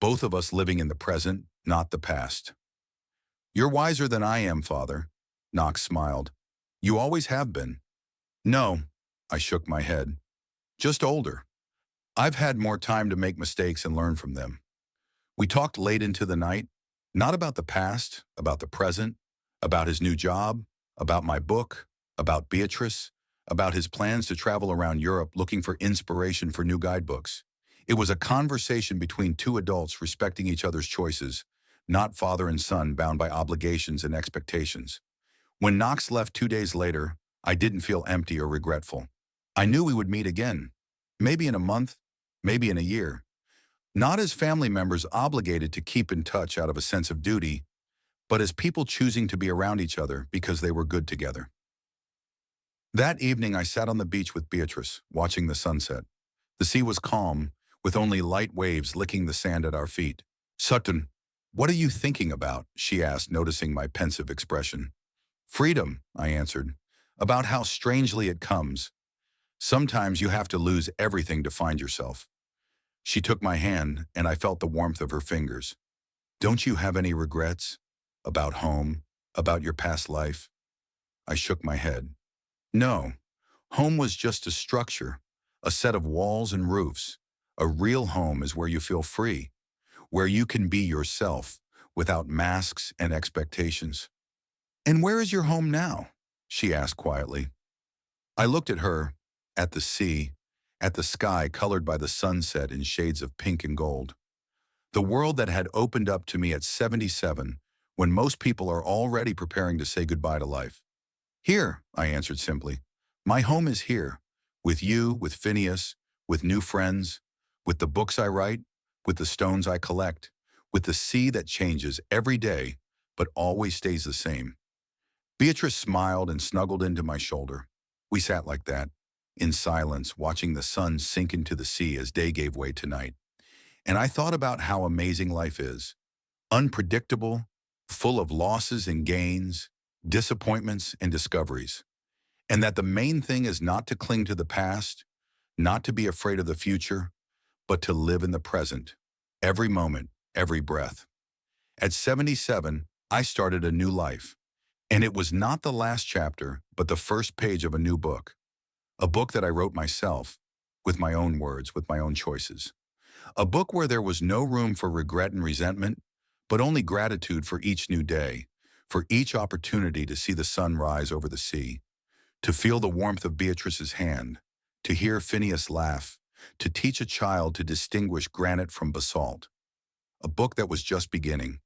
Both of us living in the present, not the past. You're wiser than I am, Father. Knox smiled. You always have been. No, I shook my head. Just older. I've had more time to make mistakes and learn from them. We talked late into the night, not about the past, about the present, about his new job, about my book, about Beatrice, about his plans to travel around Europe looking for inspiration for new guidebooks. It was a conversation between two adults respecting each other's choices, not father and son bound by obligations and expectations. When Knox left 2 days later, I didn't feel empty or regretful. I knew we would meet again, maybe in a month, maybe in a year. Not as family members obligated to keep in touch out of a sense of duty, but as people choosing to be around each other because they were good together. That evening I sat on the beach with Beatrice, watching the sunset. The sea was calm, with only light waves licking the sand at our feet. Sutton, what are you thinking about? She asked, noticing my pensive expression. Freedom, I answered, about how strangely it comes. Sometimes you have to lose everything to find yourself. She took my hand, and I felt the warmth of her fingers. Don't you have any regrets? About home? About your past life? I shook my head. No. Home was just a structure, a set of walls and roofs. A real home is where you feel free, where you can be yourself without masks and expectations. And where is your home now? She asked quietly. I looked at her, at the sea, at the sky colored by the sunset in shades of pink and gold. The world that had opened up to me at 77, when most people are already preparing to say goodbye to life. Here, I answered simply. My home is here, with you, with Phineas, with new friends, with the books I write, with the stones I collect, with the sea that changes every day, but always stays the same. Beatrice smiled and snuggled into my shoulder. We sat like that, in silence, watching the sun sink into the sea as day gave way to night. And I thought about how amazing life is. Unpredictable, full of losses and gains, disappointments and discoveries. And that the main thing is not to cling to the past, not to be afraid of the future, but to live in the present, every moment, every breath. At 77, I started a new life. And it was not the last chapter, but the first page of a new book. A book that I wrote myself, with my own words, with my own choices. A book where there was no room for regret and resentment, but only gratitude for each new day, for each opportunity to see the sun rise over the sea, to feel the warmth of Beatrice's hand, to hear Phineas laugh, to teach a child to distinguish granite from basalt. A book that was just beginning,